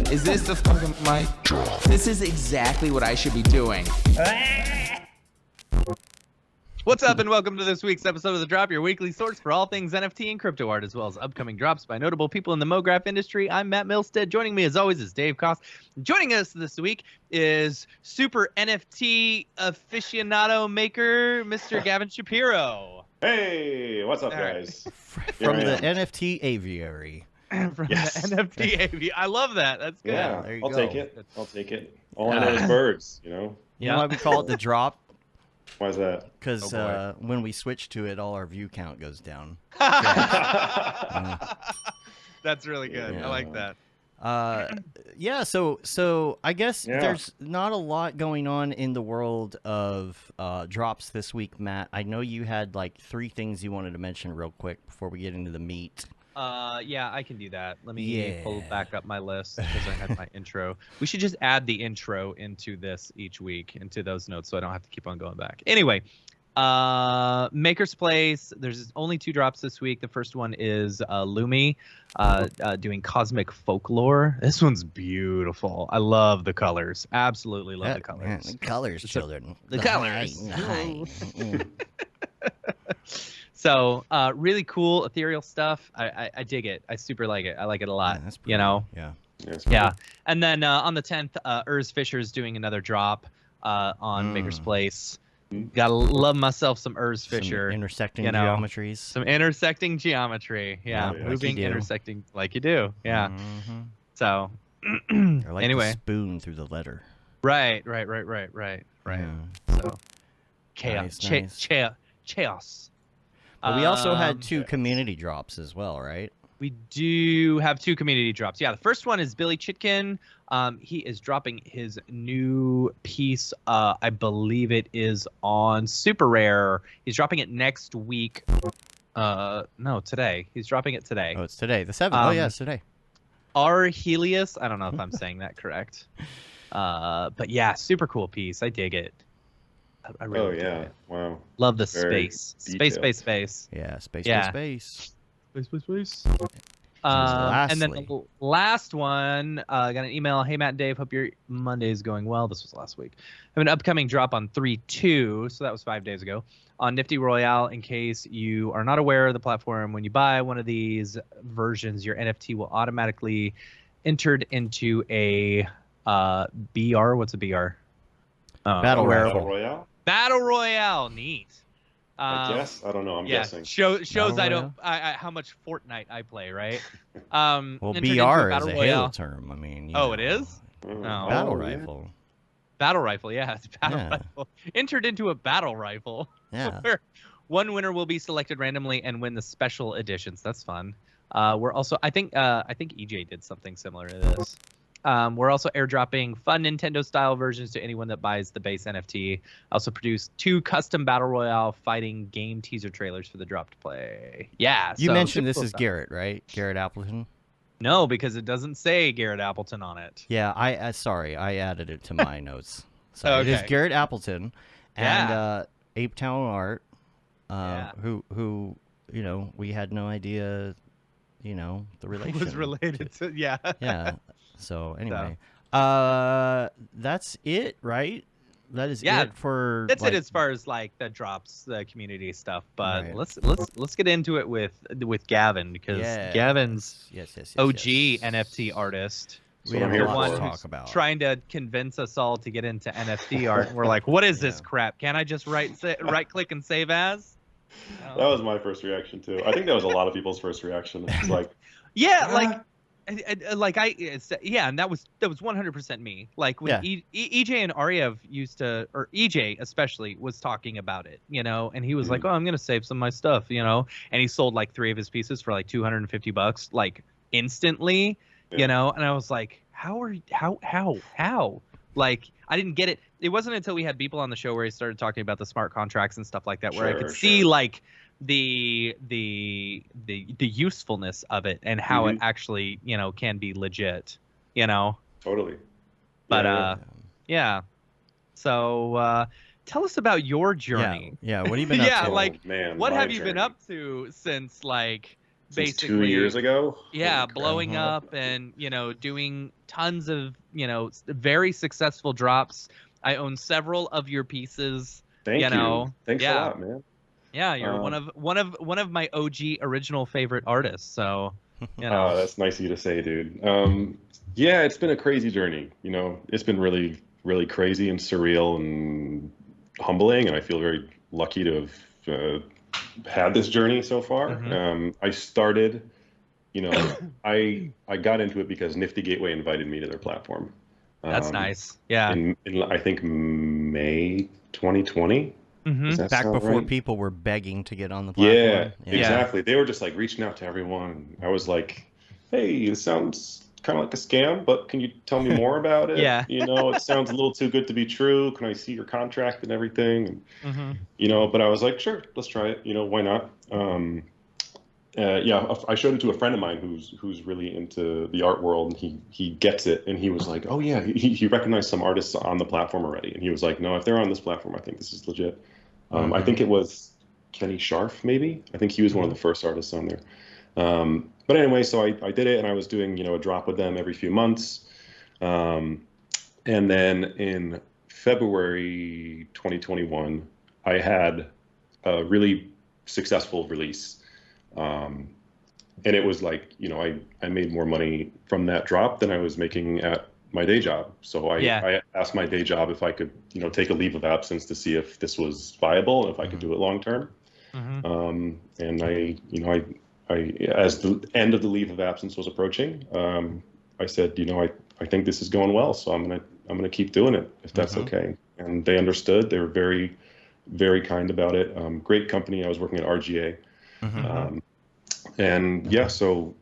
Is this the fucking mic? This is exactly what I should be doing. What's up, and welcome to this week's episode of The Drop, your weekly source for all things NFT and crypto art, as well as upcoming drops by notable people in the Mograph industry. I'm Matt Milstead. Joining me, as always, is Dave Koss. Joining us this week is super NFT aficionado maker, Mr. Gavin Shapiro. Hey, what's up, guys? From the NFT aviary. From the NFT aviary. I love that. That's good. Yeah, there you I'll go. take it. I'll take it. All I know is birds, you know? You know why we call it the drop? Why is that? Because when we switch to it, all our view count goes down. That's really good. Yeah. I like that. So I guess there's not a lot going on in the world of drops this week, Matt. I know you had like 3 things you wanted to mention real quick before we get into the meat. Yeah, I can do that. Let me pull back up my list because I had my intro. We should just add the intro into this each week, into those notes, so I don't have to keep on going back. Anyway, Maker's Place. There's only 2 drops this week. The first one is Lumi doing Cosmic Folklore. This one's beautiful. I love the colors. Absolutely love the colors. Man, the colors, children. The colors. Hi. So really cool ethereal stuff. I dig it. I super like it. I like it a lot. Yeah, that's pretty you know. Yeah. Yeah. And then on the 10th, Urs Fisher's doing another drop on Maker's Place. Gotta love myself some Urs Fisher. Some intersecting geometries. Some intersecting geometry. Yeah. Yeah, Moving, intersecting like you do. Yeah. Mm-hmm. So Or like anyway. the spoon through the letter. Right. Yeah. So chaos. Nice. Chaos. But we also had 2 community drops as well, right? We do have 2 community drops. Yeah, the first one is Billy Chitkin. He is dropping his new piece. I believe it is on Super Rare. He's dropping it next week. No, today. He's dropping it today. Oh, it's today. The 7th. It's today. Arhelius. I don't know if I'm saying that correct. But yeah, super cool piece. I dig it. I really dig it. Wow. Love the Very space. detailed. Space. Yeah, space. Space. And then the last one, got an email. Hey, Matt and Dave, hope your Monday is going well. This was last week. I have an upcoming drop on 3/2, so that was 5 days ago, on Nifty Royale. In case you are not aware of the platform, when you buy one of these versions, your NFT will automatically entered into a BR. What's a BR? Battle Royale? Battle Royale. Neat. I guess. I don't know. I'm guessing. Shows Battle how much Fortnite I play, right? Well, entered BR into is a Royale. Halo term. I mean, you know. It is? Battle rifle. Battle rifle, yeah. It's battle Yeah. rifle. Entered into a battle rifle. Yeah. Where one winner will be selected randomly and win the special editions. That's fun. We're also, I think EJ did something similar to this. We're also airdropping fun Nintendo-style versions to anyone that buys the base NFT. Also produced 2 custom Battle Royale fighting game teaser trailers for the drop to play. Yeah. You mentioned this cool is stuff. Garrett, right? Garrett Appleton? No, because it doesn't say Garrett Appleton on it. Yeah, sorry. I added it to my notes. So It is Okay. Garrett Appleton and Yeah. Ape Town Art, Yeah. who, you know, we had no idea, you know, the relation. Was related to, yeah. Yeah. So anyway, that's it, right? That is it for. That's like, it as far as like the drops, the community stuff. But Right. let's get into it with Gavin, because Gavin's yes, OG NFT artist. We what have I'm a here lot for. to talk about. Trying to convince us all to get into NFT art. And we're like, what is this crap? Can't I just right click and save as? That was my first reaction, too. I think that was a lot of people's first reaction. It's like, Yeah, and that was 100% me. Like when EJ and Ariev used to, or EJ especially, was talking about it, you know, and he was like, "Oh, I'm gonna save some of my stuff," you know, and he sold like 3 of his pieces for like $250, like instantly, you know, and I was like, how? Like, I didn't get it. It wasn't until we had people on the show where he started talking about the smart contracts and stuff like that, where I could see like the usefulness of it and how it actually, you know, can be legit, you know. Totally. But so tell us about your journey. Yeah, what have you been up to? Like, man, what my have you been journey. up to since like Since 2 basically years ago. yeah, Holy crap. blowing up and, doing tons of, very successful drops. I own several of your pieces, Thank you. Thanks a Yeah. lot, man. Yeah, you're one of my OG original favorite artists. So, That's nice of you to say, dude. Yeah, it's been a crazy journey. It's been really, really crazy and surreal and humbling, and I feel very lucky to have had this journey so far. I started, I got into it because Nifty Gateway invited me to their platform. That's nice. Yeah. In I think May 2020. Does that Back sound before right? people were begging to get on the Yeah, platform. exactly. They were just like reaching out to everyone. I was like, "Hey, this sounds kind of like a scam, but can you tell me more about it? Yeah. It sounds a little too good to be true. Can I see your contract and everything?" And, Mm-hmm. but I was like, "Sure, let's try it. Why not?" Yeah, I showed it to a friend of mine who's really into the art world, and he gets it, and he was like, "Oh yeah," he recognized some artists on the platform already, and he was like, "No, if they're on this platform, I think this is legit." I think it was Kenny Scharf, maybe. I think he was one of the first artists on there. But anyway, so I did it, and I was doing a drop with them every few months, and then in February 2021, I had a really successful release. And it was like, I made more money from that drop than I was making at my day job. So I asked my day job if I could, take a leave of absence to see if this was viable and if I could do it long term. And as the end of the leave of absence was approaching, I said, I think this is going well, so I'm gonna keep doing it if that's okay. And they understood. They were very, very kind about it. Great company. I was working at RGA. And yeah, so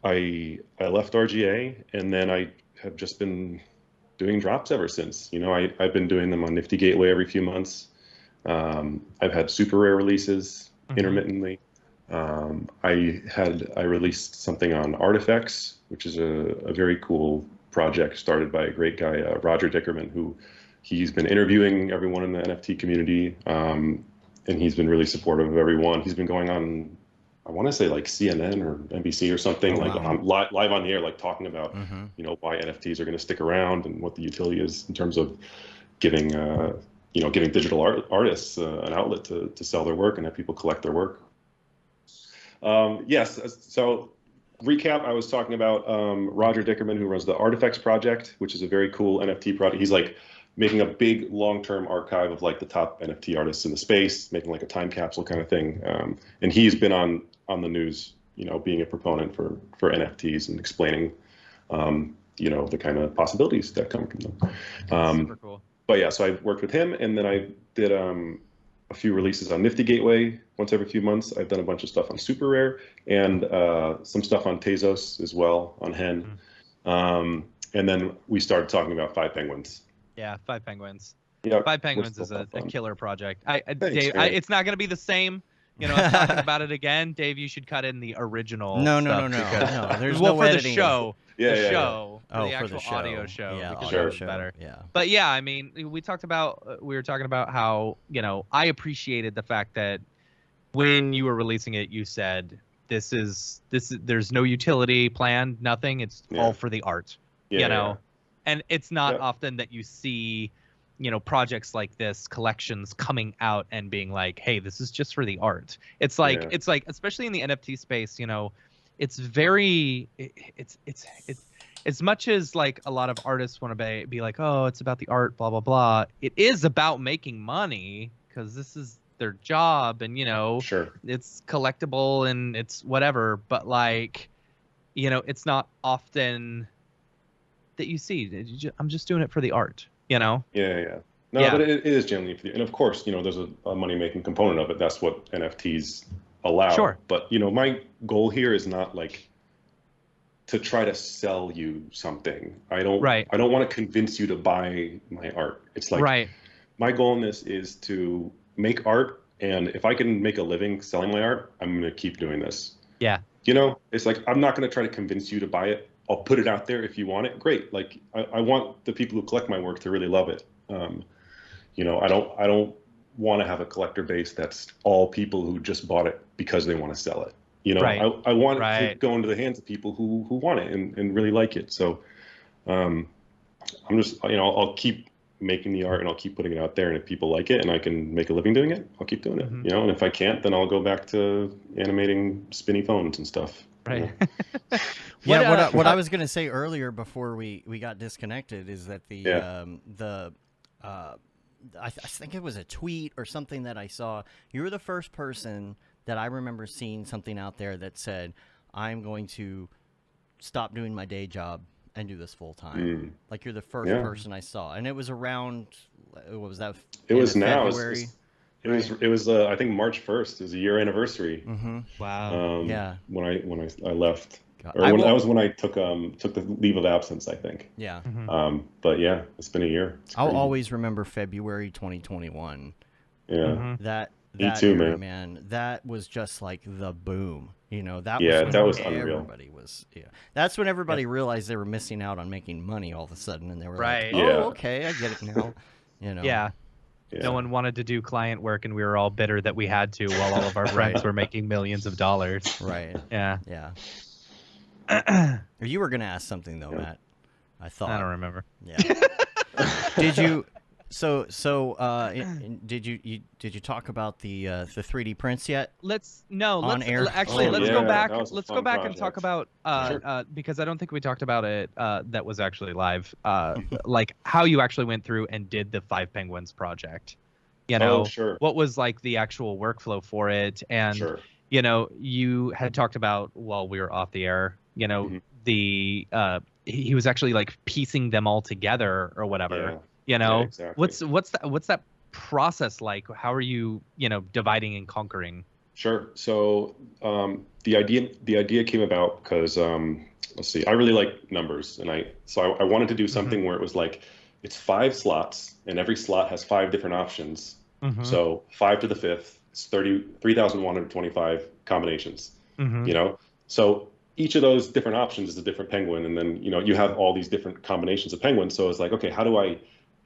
I left RGA, and then I have just been doing drops ever since. I've been doing them on Nifty Gateway every few months. I've had super rare releases intermittently. I released something on Artifacts, which is a very cool project started by a great guy, Roger Dickerman, who he's been interviewing everyone in the NFT community, and he's been really supportive of everyone. He's been going on, I want to say like CNN or NBC or something, live on the air, like talking about, why NFTs are going to stick around and what the utility is in terms of giving, giving digital artists an outlet to sell their work and have people collect their work. Yes. So recap, I was talking about Roger Dickerman, who runs the Artifacts project, which is a very cool NFT project. He's like making a big long-term archive of like the top NFT artists in the space, making like a time capsule kind of thing. And he's been on the news, being a proponent for NFTs and explaining, the kind of possibilities that come from them. Super cool. But yeah, so I worked with him, and then I did a few releases on Nifty Gateway once every few months. I've done a bunch of stuff on Super Rare and some stuff on Tezos as well, on Hen. And then we started talking about Five Penguins. Yeah, Five Penguins. Yeah, Five Penguins is a killer project. Thanks, Dave, it's not going to be the same. I'm talking about it again. Dave, you should cut in the original. No. There's no for editing. the show. Yeah. Show. Oh, the actual for the show. audio show. Yeah, because audio it's show. better. Yeah. But yeah, I mean, we were talking about how, I appreciated the fact that when you were releasing it, you said there's no utility plan, nothing. It's all for the art. And it's not often that you see, projects like this, collections coming out and being like, hey, this is just for the art. It's like especially in the NFT space, it's very it's as much as like a lot of artists want to be like, oh, it's about the art, blah blah blah. It is about making money because this is their job, and Sure, it's collectible and it's whatever. But like, it's not often that you see. I'm just doing it for the art, Yeah. No, but it is genuinely for the, and of course, there's a money making component of it. That's what NFTs allow. Sure. But my goal here is not like to try to sell you something. I don't want to convince you to buy my art. It's like my goal in this is to make art, and if I can make a living selling my art, I'm going to keep doing this. Yeah. It's like I'm not going to try to convince you to buy it. I'll put it out there if you want it. Great. Like I want the people who collect my work to really love it. I don't want to have a collector base that's all people who just bought it because they want to sell it. You know, Right. I want it to Right. go into the hands of people who want it and really like it. So I'm just, you know, I'll keep making the art and I'll keep putting it out there. And if people like it and I can make a living doing it, I'll keep doing it. You know, and if I can't, then I'll go back to animating spinny phones and stuff. Right. What I was gonna say earlier before we got disconnected is that I think it was a tweet or something that I saw. You were the first person that I remember seeing something out there that said, "I'm going to stop doing my day job and do this full time." Like you're the first person I saw, and it was around. What was that? It was now. February. It was I think March 1st. It was a year anniversary. Wow. When I left. God, That was when I took the leave of absence, I think. Yeah. But yeah, it's been a year. I'll always remember February 2021. Yeah. That too, era, man. That was just like the boom. You know, that was unreal. Everybody was That's when everybody realized they were missing out on making money all of a sudden, and they were Right. like, "Oh, Yeah. okay, I get it now." You know. Yeah. No one wanted to do client work, and we were all bitter that we had to, while all of our friends were making millions of dollars. Right. Yeah. Yeah. You were gonna ask something though, Matt. I thought. I don't remember. Yeah. Did you? So did you talk about the 3D prints yet? Let's air? let's go back. Let's go back and talk project. about because I don't think we talked about it. That was actually live. Like how you actually went through and did the 5 Penguins project. You know, sure. What was like the actual workflow for it? And you know, you had talked about while we were off the air. You know, the he was actually like piecing them all together or whatever. Yeah. You know, exactly. what's that process like? How are you, you know, dividing and conquering? Sure. So the idea came about because let's see, I really like numbers, and I wanted to do something where it was like it's 5 slots, and every slot has 5 different options. So 5 to the 5th is 3,125 combinations. You know, so each of those different options is a different penguin, and then you know you have all these different combinations of penguins. So it's like, okay, how do I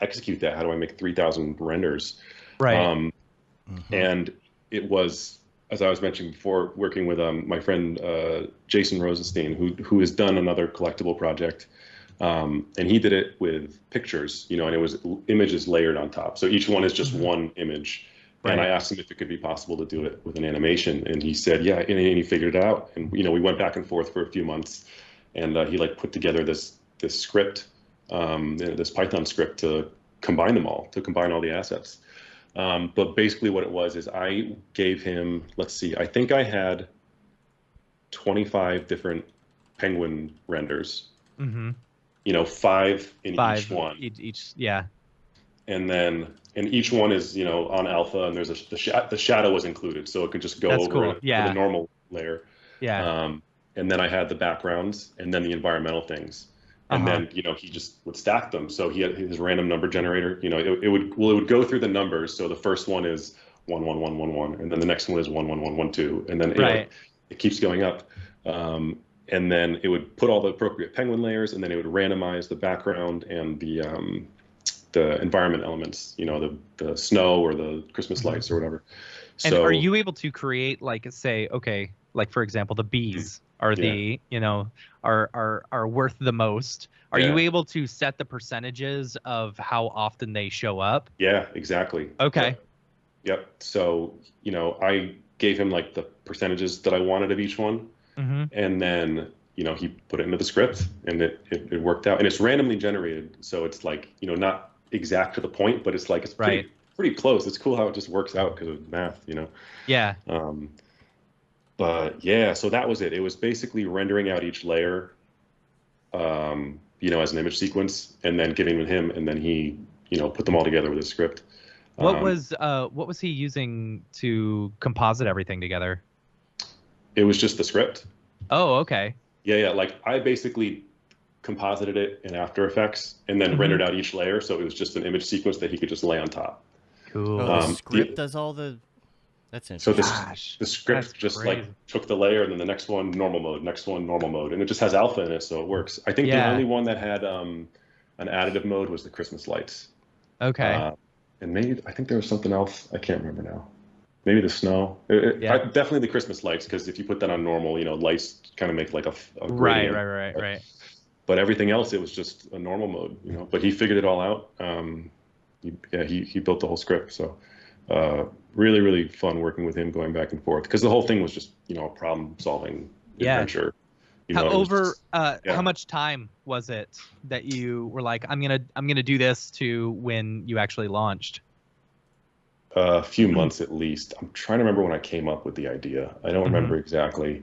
execute that? How do I make 3,000 renders? Right. And it was, as I was mentioning before, working with my friend Jason Rosenstein, who has done another collectible project, and he did it with pictures, you know, and it was images layered on top. So each one is just one image. Right. And I asked him if it could be possible to do it with an animation, and he said, yeah, and he figured it out. And you know, we went back and forth for a few months, and he like put together this script, this Python script to combine them all, to combine all the assets. But basically, what it was is I gave him, let's see, I think I had 25 different penguin renders. You know, 5 in each one. Each, yeah. And each one is, you know, on alpha, and there's the shadow was included, so it could just go over with a normal layer. Yeah. And then I had the backgrounds, and then the environmental things, and then you know he just would stack them. So he had his random number generator. You know, it would go through the numbers. So the first one is 11111, and then the next one is 11112, and then you know, it keeps going up. And then it would put all the appropriate penguin layers, and then it would randomize the background and the environment elements, you know, the snow or the Christmas lights or whatever. And so, are you able to create, like, say, okay, like for example, the bees are the, you know, are worth the most. Are you able to set the percentages of how often they show up? Yeah, exactly. Okay. Yep. So, you know, I gave him like the percentages that I wanted of each one. And then, you know, he put it into the script, and it worked out, and it's randomly generated. So it's like, you know, not exact to the point, but it's like, it's pretty close. It's cool how it just works out because of math, you know? Yeah. But yeah, so that was it. It was basically rendering out each layer, you know, as an image sequence, and then giving him, and then he, you know, put them all together with his script. What was he using to composite everything together? It was just the script. Oh, okay. Yeah. Like I basically composited it in After Effects and then rendered out each layer, so it was just an image sequence that he could just lay on top. Cool. Oh, the script does all the. That's interesting. So the script just like took the layer, and then the next one normal mode, next one normal mode, and it just has alpha in it, so it works. I think the only one that had an additive mode was the Christmas lights. Okay. And maybe I think there was something else. I can't remember now. Maybe the snow. Yeah. Definitely the Christmas lights, because if you put that on normal, lights kind of make like a Right, gradient. right. But everything else, it was just a normal mode. But he figured it all out. He built the whole script. So really, really fun working with him, going back and forth, because the whole thing was just a problem solving Yeah. adventure. How it was just- how much time was it that you were like, I'm gonna do this, to when you actually launched? A few months at least. I'm trying to remember when I came up with the idea. I don't remember exactly.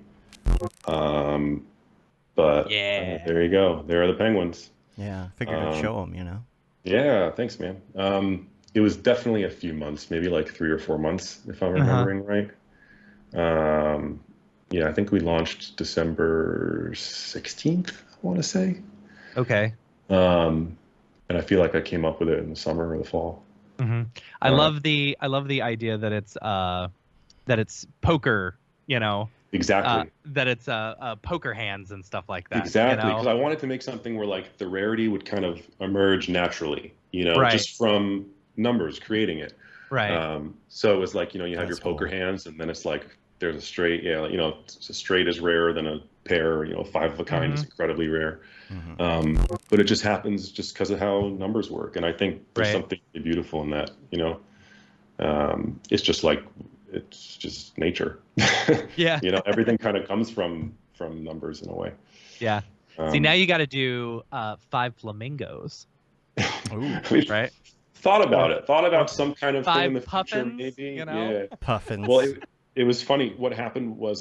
But Yeah. there you go. There are the penguins. Yeah, figured I'd show them. Yeah, thanks, man. It was definitely a few months, maybe like 3 or 4 months, if I'm remembering right. I think we launched December 16th, I want to say. Okay. And I feel like I came up with it in the summer or the fall. I love the idea that it's poker, Exactly. that it's poker hands and stuff like that. Exactly, because I wanted to make something where like the rarity would kind of emerge naturally, Right. just from numbers creating it. Right. So it was like, you have That's your poker cool. hands, and then it's like there's a straight, a straight is rarer than a pair, five of a kind is incredibly rare. But it just happens just because of how numbers work. And I think there's Right. something really beautiful in that, it's just nature. Yeah. Everything kind of comes from numbers in a way. Yeah. See, now you got to do 5 flamingos, Ooh, right? Thought about some kind of thing 5 in the future, puffins, maybe. Yeah. puffins. Well, it was funny. What happened was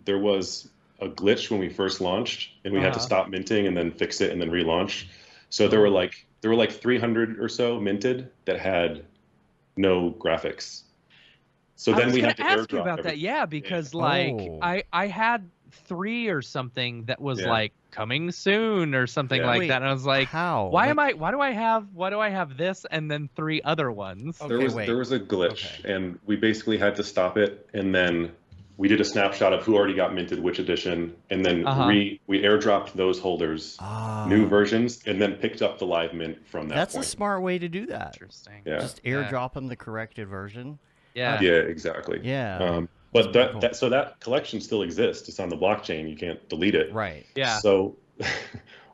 there was a glitch when we first launched, and we had to stop minting and then fix it and then relaunch. So there were like 300 or so minted that had no graphics. So then we had to ask you airdrop about that, everything. yeah, because Oh. I had 3 or something that was Yeah. like coming soon or something Yeah. like Wait, that, and I was like, how? why do I have this and then 3 other ones? Okay, There was a glitch, and we basically had to stop it, and then we did a snapshot of who already got minted which edition, and then we airdropped those holders new versions, and then picked up the live mint from that That's point. a smart way to do that. Interesting. Yeah. Just airdrop them the corrected version. Yeah. Yeah, exactly. Yeah. But pretty cool. that collection still exists. It's on the blockchain. You can't delete it. Right. Yeah. So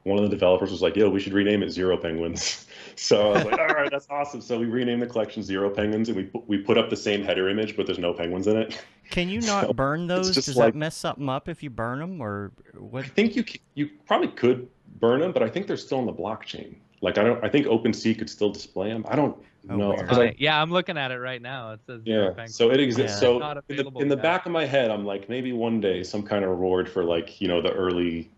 one of the developers was like, "Yo, we should rename it Zero Penguins." So I was like, "All right, that's awesome." So we renamed the collection Zero Penguins, and we put up the same header image, but there's no penguins in it. Can you not burn those? just Does like- that mess something up if you burn them, or what? I think you probably could burn them, but I think they're still on the blockchain. Like I think OpenSea could still display them. I don't know. weird. 'Cause Yeah, I'm looking at it right now. It says Yeah, Penguin. so it exists. Yeah. So Not available in the yet. back of my head, I'm like, maybe one day some kind of reward for like the early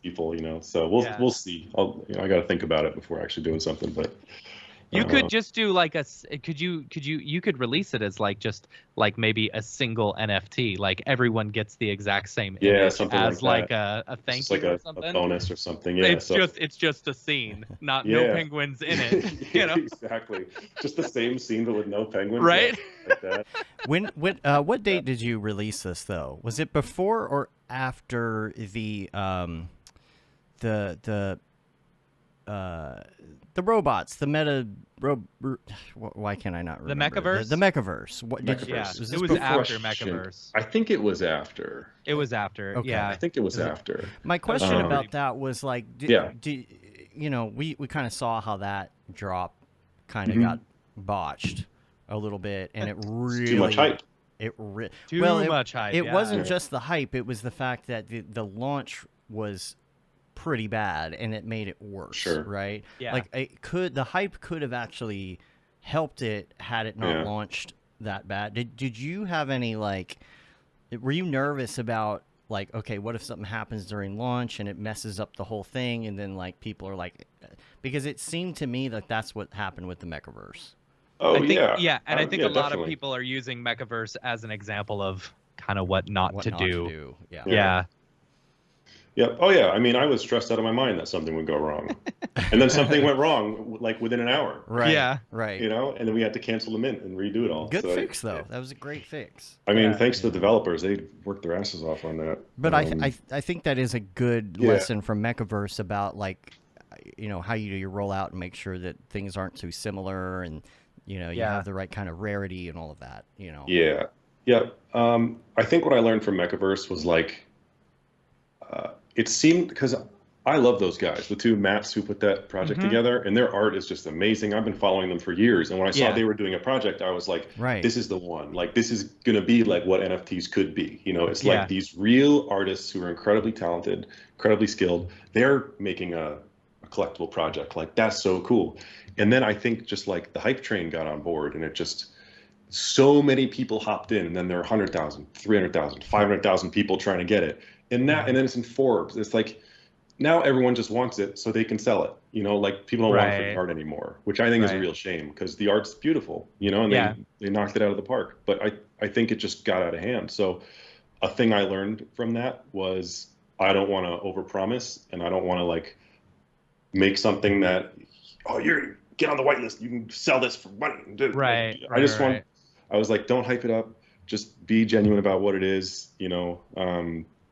people. So we'll see. I got to think about it before actually doing something. But You could just do like you could release it as like just like maybe a single NFT, like everyone gets the exact same image something as like a thank just you like or a something. bonus or something. Yeah, It's just a scene, not no Yeah. penguins in it. Exactly. Just the same scene, but with no penguins. Right? Yeah, like that. What date did you release this though? Was it before or after the robots, the why can I not remember? Mechaverse? The Mechaverse. What did Mechaverse. you? Yeah, Was it this was before? after Question. Mechaverse. I think it was after. It was after. Okay. Yeah. I think it was after. My question Um, about that was like, Yeah. we kind of saw how that drop kind of Mhm. got botched a little bit, and it really Too much hype. Too much hype. It yeah. wasn't just the hype; it was the fact that the launch was pretty bad, and it made it worse. Sure. Right? Yeah. Like the hype could have actually helped it had it not Yeah. launched that bad. Did you have any like? Were you nervous about like, okay, what if something happens during launch and it messes up the whole thing, and then like people are like, because it seemed to me that that's what happened with the Mechaverse. Oh, I think, yeah. and I think a lot definitely. of people are using Mechaverse as an example of kind of what not to do. Yeah. Yeah. Yep. Oh, yeah. I mean, I was stressed out of my mind that something would go wrong. And then something went wrong, like within an hour. Right. Yeah. Right. And then we had to cancel the mint and redo it all. Good So, fix though. That was a great fix. I mean, Yeah. thanks to the developers. They worked their asses off on that. But I think that is a good Yeah. lesson from Mechaverse about like, how you do your rollout and make sure that things aren't too similar, and You know, you Yeah. have the right kind of rarity and all of that, you know. Yeah. Yeah. I think what I learned from Mechaverse was like, it seemed, because I love those guys, the two Matts who put that project together, and their art is just amazing. I've been following them for years, and when I saw Yeah. they were doing a project, I was like, Right. this is the one. Like, this is gonna be like what NFTs could be. You know, it's Yeah. like these real artists who are incredibly talented, incredibly skilled. They're making a collectible project. Like, that's so cool. And then I think just like the hype train got on board, and it just so many people hopped in, and then there are 100,000, 300,000, 500,000 people trying to get it. And that, and then it's in Forbes. It's like now everyone just wants it so they can sell it. You know, like people don't want it for the Right. art anymore, which I think is a Right. real shame because the art's beautiful, you know, and Yeah. they knocked it out of the park. But I think it just got out of hand. So a thing I learned from that was I don't want to overpromise, and I don't want to like make something that, oh, you're get on the whitelist, you can sell this for money. Right. I just right. want, I was like, don't hype it up. Just be genuine about what it is, you know.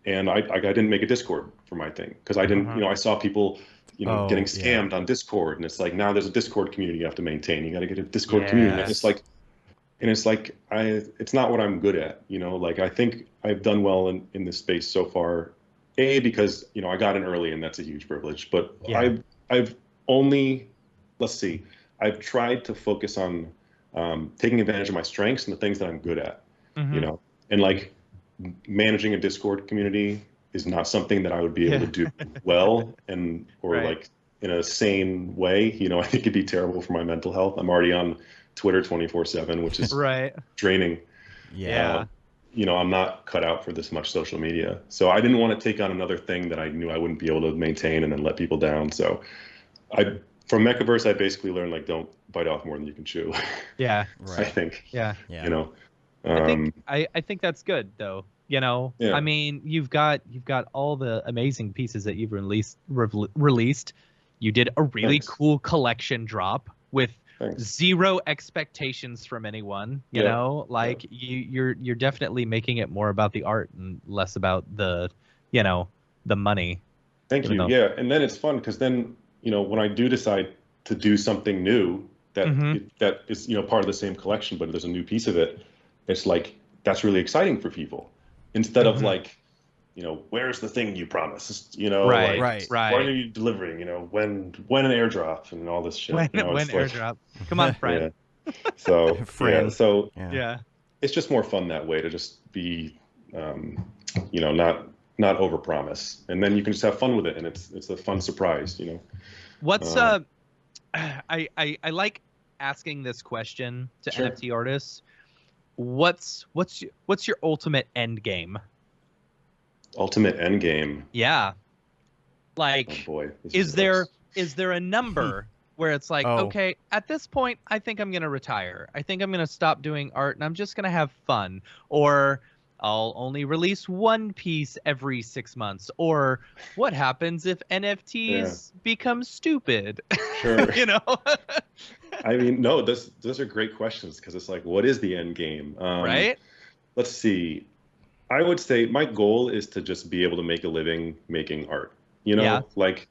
And I didn't make a Discord for my thing because I didn't, you know, I saw people, you know, Oh, getting yeah. scammed on Discord, and it's like now there's a Discord community you have to maintain. You got to get a Discord community, and it's like, it's not what I'm good at, you know. Like I think I've done well in this space so far, because you know I got in early, and that's a huge privilege. But Yeah. I've only, let's see, I've tried to focus on taking advantage of my strengths and the things that I'm good at, you know, and like managing a Discord community is not something that I would be able to do well or Right. like in a sane way. You know, I think it'd be terrible for my mental health. I'm already on Twitter 24/7, which is Right. draining. Yeah. You know, I'm not cut out for this much social media. So I didn't want to take on another thing that I knew I wouldn't be able to maintain and then let people down. So from Mechaverse, I basically learned like don't bite off more than you can chew. Yeah. I Right. think, Yeah. Yeah. you know, I think that's good though. You know, Yeah. I mean, you've got all the amazing pieces that you've released. You did a really Thanks. cool collection drop with Thanks. zero expectations from anyone. You Yeah. know, like you're definitely making it more about the art and less about the, you know, the money. Thank Even you. though- Yeah, and then it's fun because then, you know, when I do decide to do something new that that is, you know, part of the same collection, but there's a new piece of it, it's like that's really exciting for people. Instead of like, you know, where's the thing you promised? You know, Right. like Right. when are you delivering? You know, when an airdrop and all this shit. When you know, when it's like, airdrop? Come on, friend. Yeah. So Friend. yeah, so Yeah. Yeah. it's just more fun that way to just be, you know, not overpromise, and then you can just have fun with it, and it's a fun surprise, you know. What's I like asking this question to Sure. NFT artists. What's your ultimate end game? Ultimate end game. Yeah. Oh Like boy. This is gross. there a number where it's like, Oh. okay, at this point I think I'm going to retire. I think I'm going to stop doing art and I'm just going to have fun, or I'll only release one piece every 6 months, or what happens if NFTs become stupid? Sure. You know? I mean, no, those are great questions because it's like, what is the end game? Right? Let's see. I would say my goal is to just be able to make a living making art. You know, Yeah. like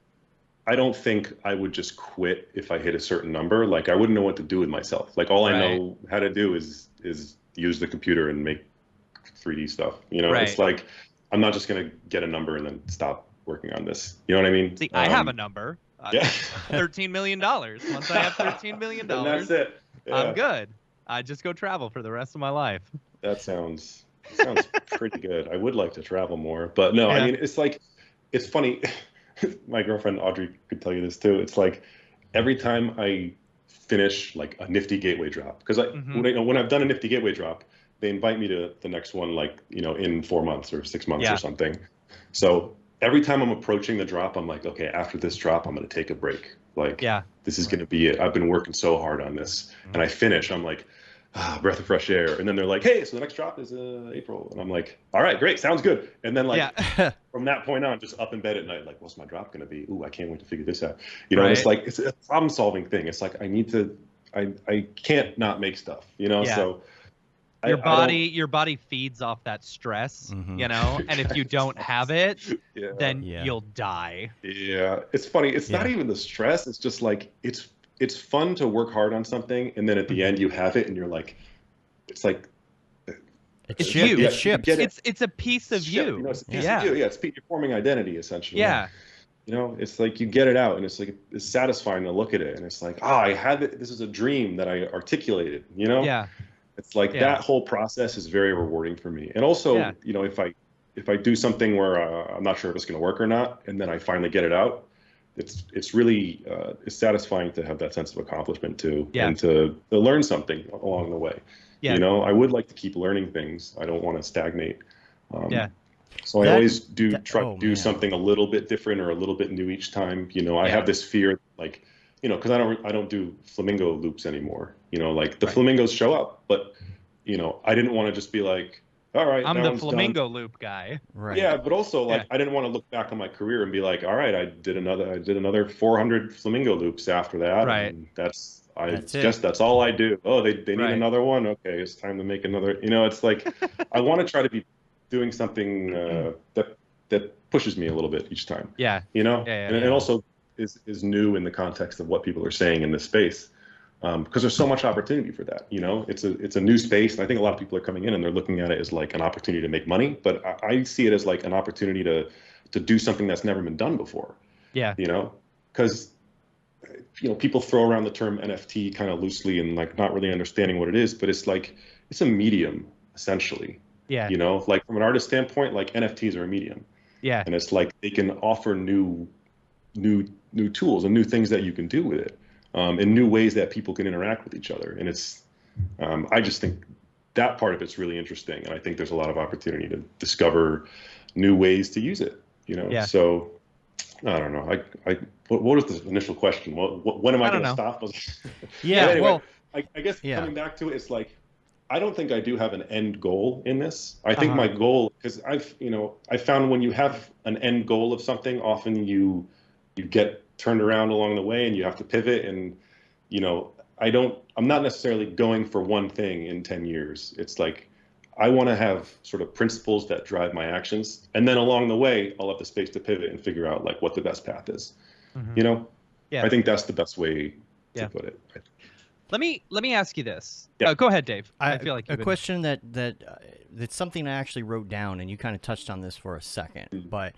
I don't think I would just quit if I hit a certain number. Like I wouldn't know what to do with myself. Like all I know how to do is use the computer and make 3D stuff. You know, Right. it's like I'm not just gonna get a number and then stop working on this. You know what I mean? See, I have a number. Yeah. $13 million. Once I have $13 million, And that's it. Yeah. I'm good. I just go travel for the rest of my life. That sounds pretty good. I would like to travel more, but no, Yeah. I mean, it's like, it's funny. My girlfriend Audrey could tell you this too. It's like every time I finish like a Nifty Gateway drop, because when I've done a Nifty Gateway drop, they invite me to the next one, like, you know, in 4 months or 6 months Yeah. or something. So every time I'm approaching the drop, I'm like, okay, after this drop, I'm going to take a break. Like, this is going to be it. I've been working so hard on this. And I finish, I'm like, breath of fresh air. And then they're like, hey, so the next drop is April. And I'm like, all right, great, sounds good. And then like from that point on, just up in bed at night, like, what's my drop going to be? Ooh, I can't wait to figure this out. You know, and it's like, it's a problem solving thing. It's like, I can't not make stuff, you know? So your body feeds off that stress, you know, and if you don't have it, then you'll die. Yeah, it's funny. It's not even the stress. It's just like it's it's fun to work hard on something, and then at the end you have it, and you're like, it's like It's shipped. you. It's shipped. It's a piece of you. You know, it's a piece of you. Yeah, you're forming identity essentially. Yeah. You know, it's like you get it out, and it's like it's satisfying to look at it, and it's like, I had it. This is a dream that I articulated. You know. Yeah. It's like that whole process is very rewarding for me, and also, you know, if I do something where I'm not sure if it's going to work or not, and then I finally get it out, it's really it's satisfying to have that sense of accomplishment too, and to learn something along the way. You know, I would like to keep learning things. I don't want to stagnate. So I always try to do something a little bit different or a little bit new each time. You know, I have this fear, like, you know, because I don't do flamingo loops anymore. You know, like the flamingos show up, but you know, I didn't want to just be like, all right, I'm the flamingo loop guy. Right. Yeah, but also like I didn't want to look back on my career and be like, all right, I did another 400 flamingo loops after that. Right. And that's all I do. Oh, they need another one. Okay, it's time to make another. You know, it's like I want to try to be doing something that pushes me a little bit each time. Yeah. You know, and also is new in the context of what people are saying in this space. Because there's so much opportunity for that, you know. It's a new space, and I think a lot of people are coming in and they're looking at it as like an opportunity to make money. But I see it as like an opportunity to do something that's never been done before. Yeah. You know, because you know, people throw around the term NFT kind of loosely and like not really understanding what it is, but it's like it's a medium essentially. Yeah. You know, like from an artist standpoint, like NFTs are a medium. Yeah. And it's like they can offer new tools and new things that you can do with it. In new ways that people can interact with each other. And it's, I just think that part of it's really interesting. And I think there's a lot of opportunity to discover new ways to use it, you know? Yeah. So I don't know. What was the initial question? When am I going to stop? Yeah. Anyway, well, I guess coming back to it, it's like, I don't think I do have an end goal in this. I think my goal, because I found when you have an end goal of something, often you get turned around along the way and you have to pivot. And, you know, I'm not necessarily going for one thing in 10 years. It's like, I want to have sort of principles that drive my actions. And then along the way, I'll have the space to pivot and figure out like what the best path is, you know? Yeah. I think that's the best way to put it. Let me ask you this. Yeah. Go ahead, Dave. I feel like a question that's something I actually wrote down, and you kind of touched on this for a second, but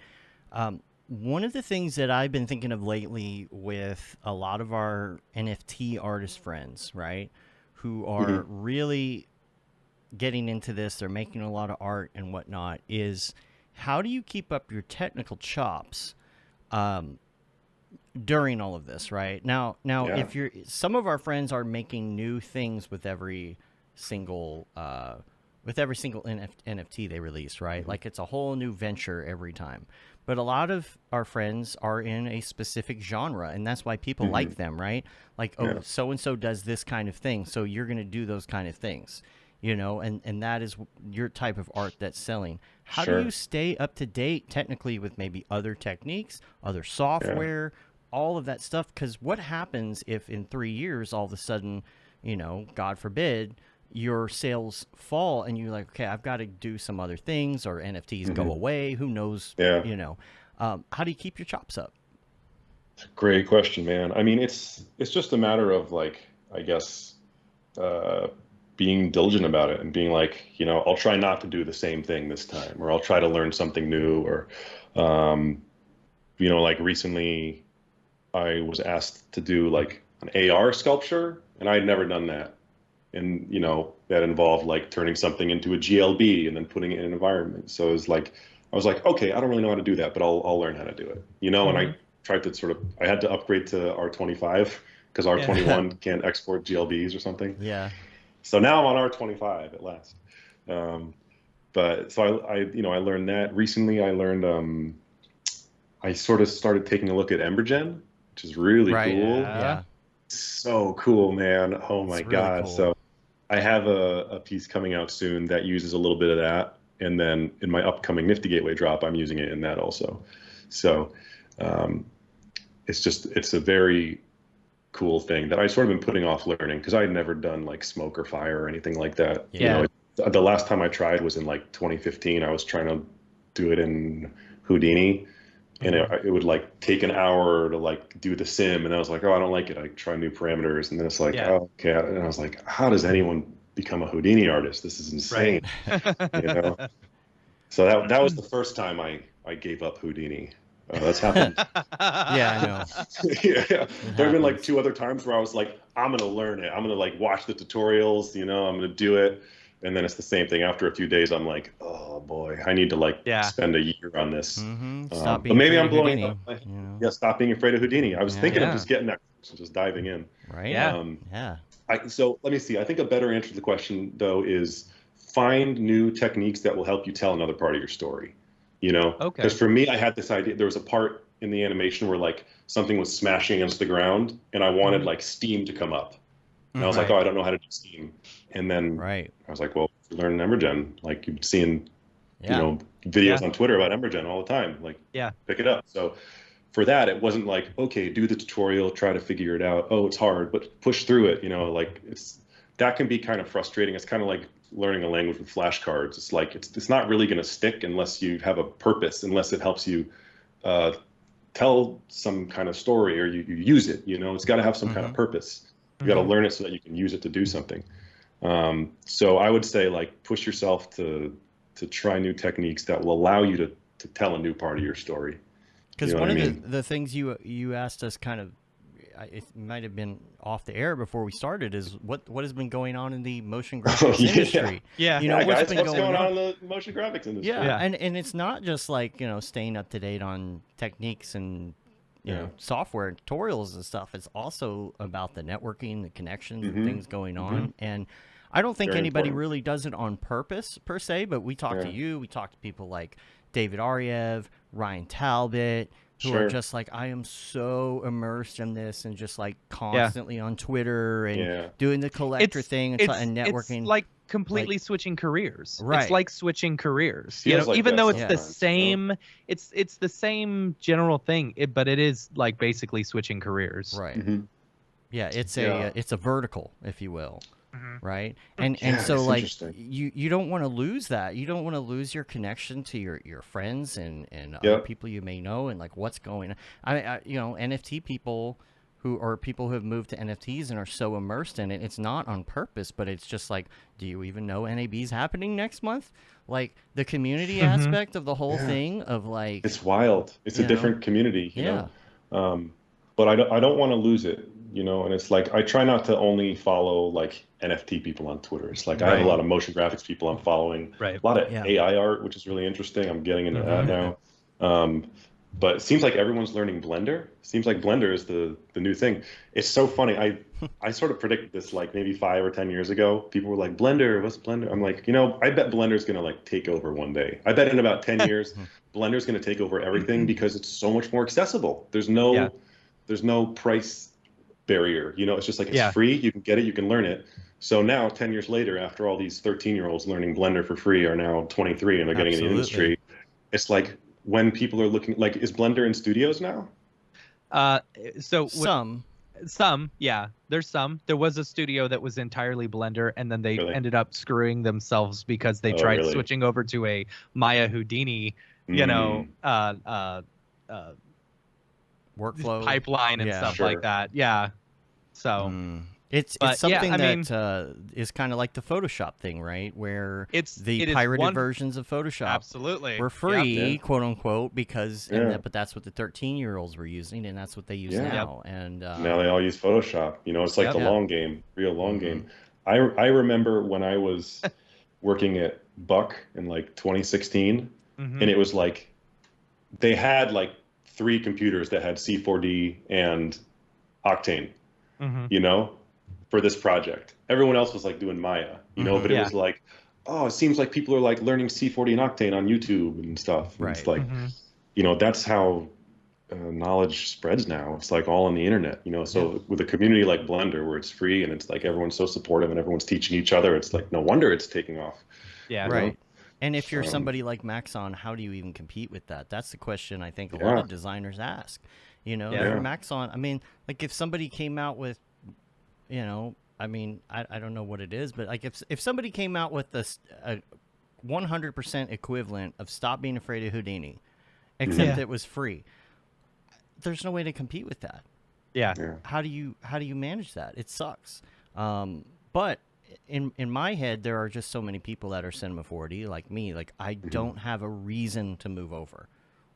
one of the things that I've been thinking of lately with a lot of our NFT artist friends, right, who are really getting into this, they're making a lot of art and whatnot, is how do you keep up your technical chops during all of this, right? Now, if some of our friends are making new things with every single NFT they release, right? Like it's a whole new venture every time. But a lot of our friends are in a specific genre, and that's why people like them, right? Like, so-and-so does this kind of thing, so you're going to do those kind of things, you know, and that is your type of art that's selling. How do you stay up to date technically with maybe other techniques, other software, all of that stuff? Because what happens if in 3 years, all of a sudden, you know, God forbid, your sales fall and you're like, okay, I've got to do some other things, or NFTs go away. Who knows? You know, how do you keep your chops up? Great question, man. I mean, it's just a matter of like, I guess, being diligent about it and being like, you know, I'll try not to do the same thing this time, or I'll try to learn something new, or, you know, like recently I was asked to do like an AR sculpture, and I had never done that. And, you know, that involved like turning something into a GLB and then putting it in an environment. So it was like, I was like, okay, I don't really know how to do that, but I'll learn how to do it, you know? And I tried to I had to upgrade to R25 because R21 can't export GLBs or something. Yeah. So now I'm on R25 at last. But so I learned that recently. I learned, I sort of started taking a look at Embergen, which is really cool. Yeah. So cool, man. Oh my God. Really cool. So I have a piece coming out soon that uses a little bit of that. And then in my upcoming Nifty Gateway drop, I'm using it in that also. So it's a very cool thing that I sort of been putting off learning because I had never done like smoke or fire or anything like that. Yeah. You know, the last time I tried was in like 2015. I was trying to do it in Houdini, and it would like take an hour to like do the sim, and I was like, oh, I don't like it. I try new parameters, and then it's like, Yeah. oh, okay. And I was like, how does anyone become a Houdini artist? This is insane, you know. So that was the first time I gave up Houdini. That's happened. Yeah, I know. Yeah, there have been like happens. 2 other times where I was like, I'm gonna learn it. I'm gonna like watch the tutorials, you know, I'm gonna do it. And then it's the same thing. After a few days, I'm like, oh boy, I need to like Yeah. spend a year on this. Stop But being maybe afraid I'm of blowing Houdini, up. you know? Yeah, stop being afraid of Houdini. I was thinking of Yeah. just getting that course and just diving in. Right? Yeah. Yeah. So let me see. I think a better answer to the question though is find new techniques that will help you tell another part of your story. You know, Okay. because for me, I had this idea. There was a part in the animation where like something was smashing against the ground, and I wanted like steam to come up. And I was like, Right. oh, I don't know how to do steam. And then Right. I was like, well, learn Emergen. Like you've seen, Yeah. you know, videos Yeah. on Twitter about Emergen all the time. Like, Yeah. pick it up. So for that, it wasn't like, okay, do the tutorial, try to figure it out. Oh, it's hard, but push through it. You know, like that can be kind of frustrating. It's kind of like learning a language with flashcards. It's like it's not really going to stick unless you have a purpose, unless it helps you tell some kind of story or you use it. You know, it's got to have some kind of purpose. You got to learn it so that you can use it to do something. So I would say like push yourself to try new techniques that will allow you to tell a new part of your story. Because You know one what of I mean? the things you asked us kind of, it might have been off the air before we started, is what has been going on in the motion graphics yeah. industry. Yeah. You know, Yeah, what's guys, been what's going on in the motion graphics industry? Yeah, Yeah. and it's not just like, you know, staying up to date on techniques and you know, software and tutorials and stuff. It's also about the networking, the connections, and things going on. And I don't think Very anybody important. really does it on purpose per se, but we talk to you, we talk to people like David Ariev, Ryan Talbot, who are Sure. just like, I am so immersed in this and just like constantly on Twitter and doing the collector thing and networking. It's like completely switching careers. Right. It's like switching careers. You Feels know, like even that though it's the sometimes, you know? same, it's the same general thing, but it is like basically switching careers. Right. Mm-hmm. Yeah, it's Yeah. it's a vertical, if you will. Right. And Yeah, so it's like interesting. you don't want to lose that. You don't want to lose your connection to your friends and other people you may know and like what's going on. I you know, NFT people who are people who have moved to NFTs and are so immersed in it. It's not on purpose, but it's just like, do you even know NAB's happening next month? Like the community aspect of the whole thing of like It's wild. It's a you know? different community, you know. But I don't want to lose it, you know. And it's like I try not to only follow like NFT people on Twitter. It's like I have a lot of motion graphics people I'm following, Right. a lot of AI art, which is really interesting. I'm getting into that now. But it seems like everyone's learning Blender. Seems like Blender is the new thing. It's so funny. I sort of predicted this like maybe 5 or 10 years ago. People were like, Blender, what's Blender? I'm like, you know, I bet Blender's gonna like take over one day. I bet in about 10 years, Blender's gonna take over everything because it's so much more accessible. There's no price barrier. You know, it's just like it's free. You can get it, you can learn it. So now, 10 years later, after all these 13-year-olds learning Blender for free are now 23 and they're getting in the industry, it's like when people are looking, like, is Blender in studios now? So some, yeah, there's some. There was a studio that was entirely Blender, and then they ended up screwing themselves because they tried switching over to a Maya Houdini, you know, workflow pipeline and stuff like that. Yeah. So it's but, something I mean, that is kind of like the Photoshop thing, right? Where it the is pirated versions of Photoshop absolutely were free, quote unquote, because but that's what the 13-year-olds were using, and that's what they use now. And now they all use Photoshop. You know, it's like the long game, real long game. I remember when I was working at Buck in like 2016, and it was like they had like 3 computers that had C4D and Octane, you know, for this project. Everyone else was like doing Maya, you know, but it was like, oh, it seems like people are like learning C4D and Octane on YouTube and stuff. And it's like, you know, that's how knowledge spreads now. It's like all on the internet, you know. So with a community like Blender where it's free and it's like everyone's so supportive and everyone's teaching each other, it's like no wonder it's taking off. Yeah. Right. Know? And if you're somebody like Maxon, how do you even compete with that? That's the question I think a lot of designers ask. You know, for Maxon, I mean, like if somebody came out with, you know, I mean, I don't know what it is, but like if somebody came out with a 100% equivalent of Stop Being Afraid of Houdini, except Yeah. it was free. There's no way to compete with that. Yeah. Yeah. How do you manage that? It sucks. But in my head, there are just so many people that are Cinema 4D like me. Like I don't have a reason to move over.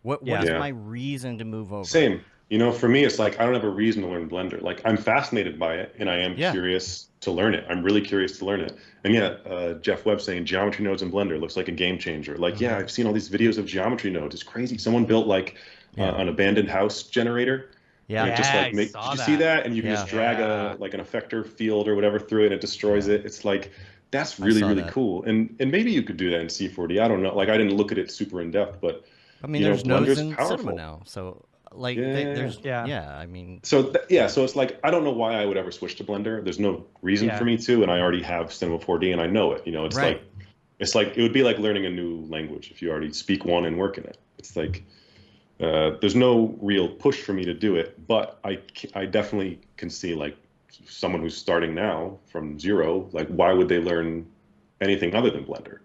What Yeah. is Yeah. my reason to move over? Same. For me, it's like I don't have a reason to learn Blender. Like I'm fascinated by it, and I am Yeah. curious to learn it. I'm really curious to learn it. And Jeff Webb saying geometry nodes in Blender looks like a game changer. Like, yeah, I've seen all these videos of geometry nodes. It's crazy. Someone built like an abandoned house generator. Yeah. And it just like I did saw you see that? And you can Yeah. just drag Yeah. an effector field or whatever through it, and it destroys Yeah. it. It's like that's I really saw really that. cool. And maybe you could do that in C4D. I don't know. Like I didn't look at it super in depth, but I mean, there's Blender's nodes in cinema powerful. now, so like Yeah. there's Yeah. I mean, So so it's like I don't know why I would ever switch to Blender. There's no reason Yeah. for me to, and I already have Cinema 4D and I know it. It's Right. like it would be like learning a new language if you already speak one and work in it. It's like there's no real push for me to do it, but I definitely can see like someone who's starting now from zero, like why would they learn anything other than Blender?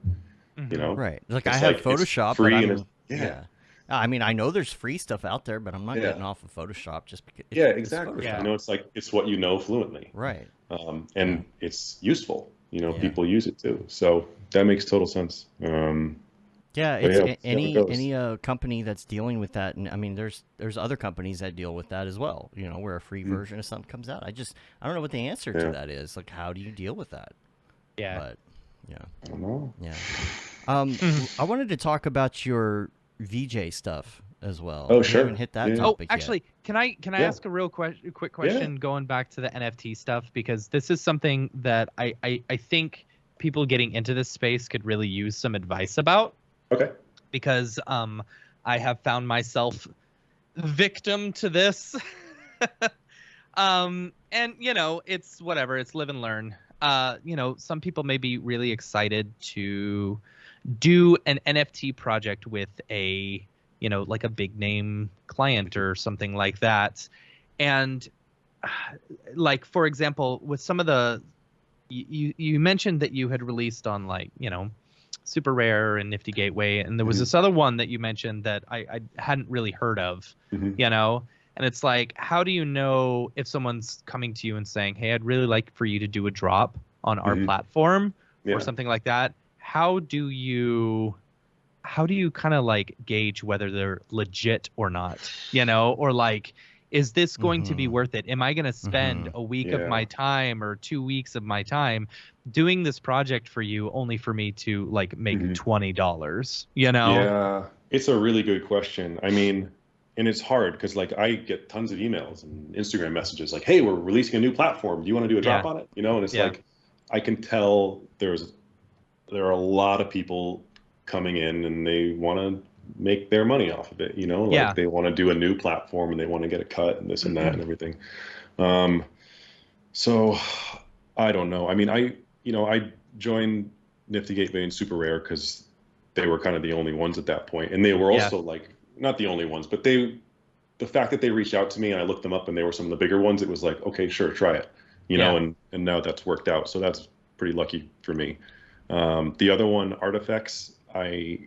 right. Like It's I have it's Photoshop, free but and I'm yeah. I mean, I know there's free stuff out there, but I'm not Yeah. getting off of Photoshop just because. Yeah, it's exactly. Photoshop. Yeah. It's like it's what you know fluently. Right. And it's useful. Yeah. People use it too. So that makes total sense. Yeah, But it's yeah, we'll see how it goes. any company that's dealing with that, and I mean, there's other companies that deal with that as well. Where a free version of something comes out. I don't know what the answer to Yeah. that is. Like, how do you deal with that? Yeah. But yeah, I don't know. yeah. I wanted to talk about your VJ stuff as well. Oh, We sure. haven't hit that Yeah. topic Oh, actually, can I Yeah. ask a real quick question going back to the NFT stuff, because this is something that I think people getting into this space could really use some advice about, Okay. because I have found myself victim to this. And it's whatever, it's live and learn. Some people may be really excited to do an NFT project with a like a big name client or something like that. And like, for example, with some of the, you mentioned that you had released on like, Super Rare and Nifty Gateway. And there was this other one that you mentioned that I hadn't really heard of, and it's like, how do you know if someone's coming to you and saying, hey, I'd really like for you to do a drop on our platform Yeah. or something like that? How do you kind of like gauge whether they're legit or not, or like, is this going to be worth it? Am I going to spend a week of my time or 2 weeks of my time doing this project for you only for me to like make $20, Yeah. It's a really good question. I mean, and it's hard because like I get tons of emails and Instagram messages like, hey, we're releasing a new platform. Do you want to do a drop on it? And it's like, I can tell there are a lot of people coming in and they want to make their money off of it, like they want to do a new platform and they want to get a cut and this and that and everything. So I don't know. I mean, I joined Nifty Gateway and Super Rare because they were kind of the only ones at that point. And they were also like, not the only ones, but the fact that they reached out to me and I looked them up and they were some of the bigger ones, it was like, okay, sure, try it, and now that's worked out. So that's pretty lucky for me. The other one, Artifacts, I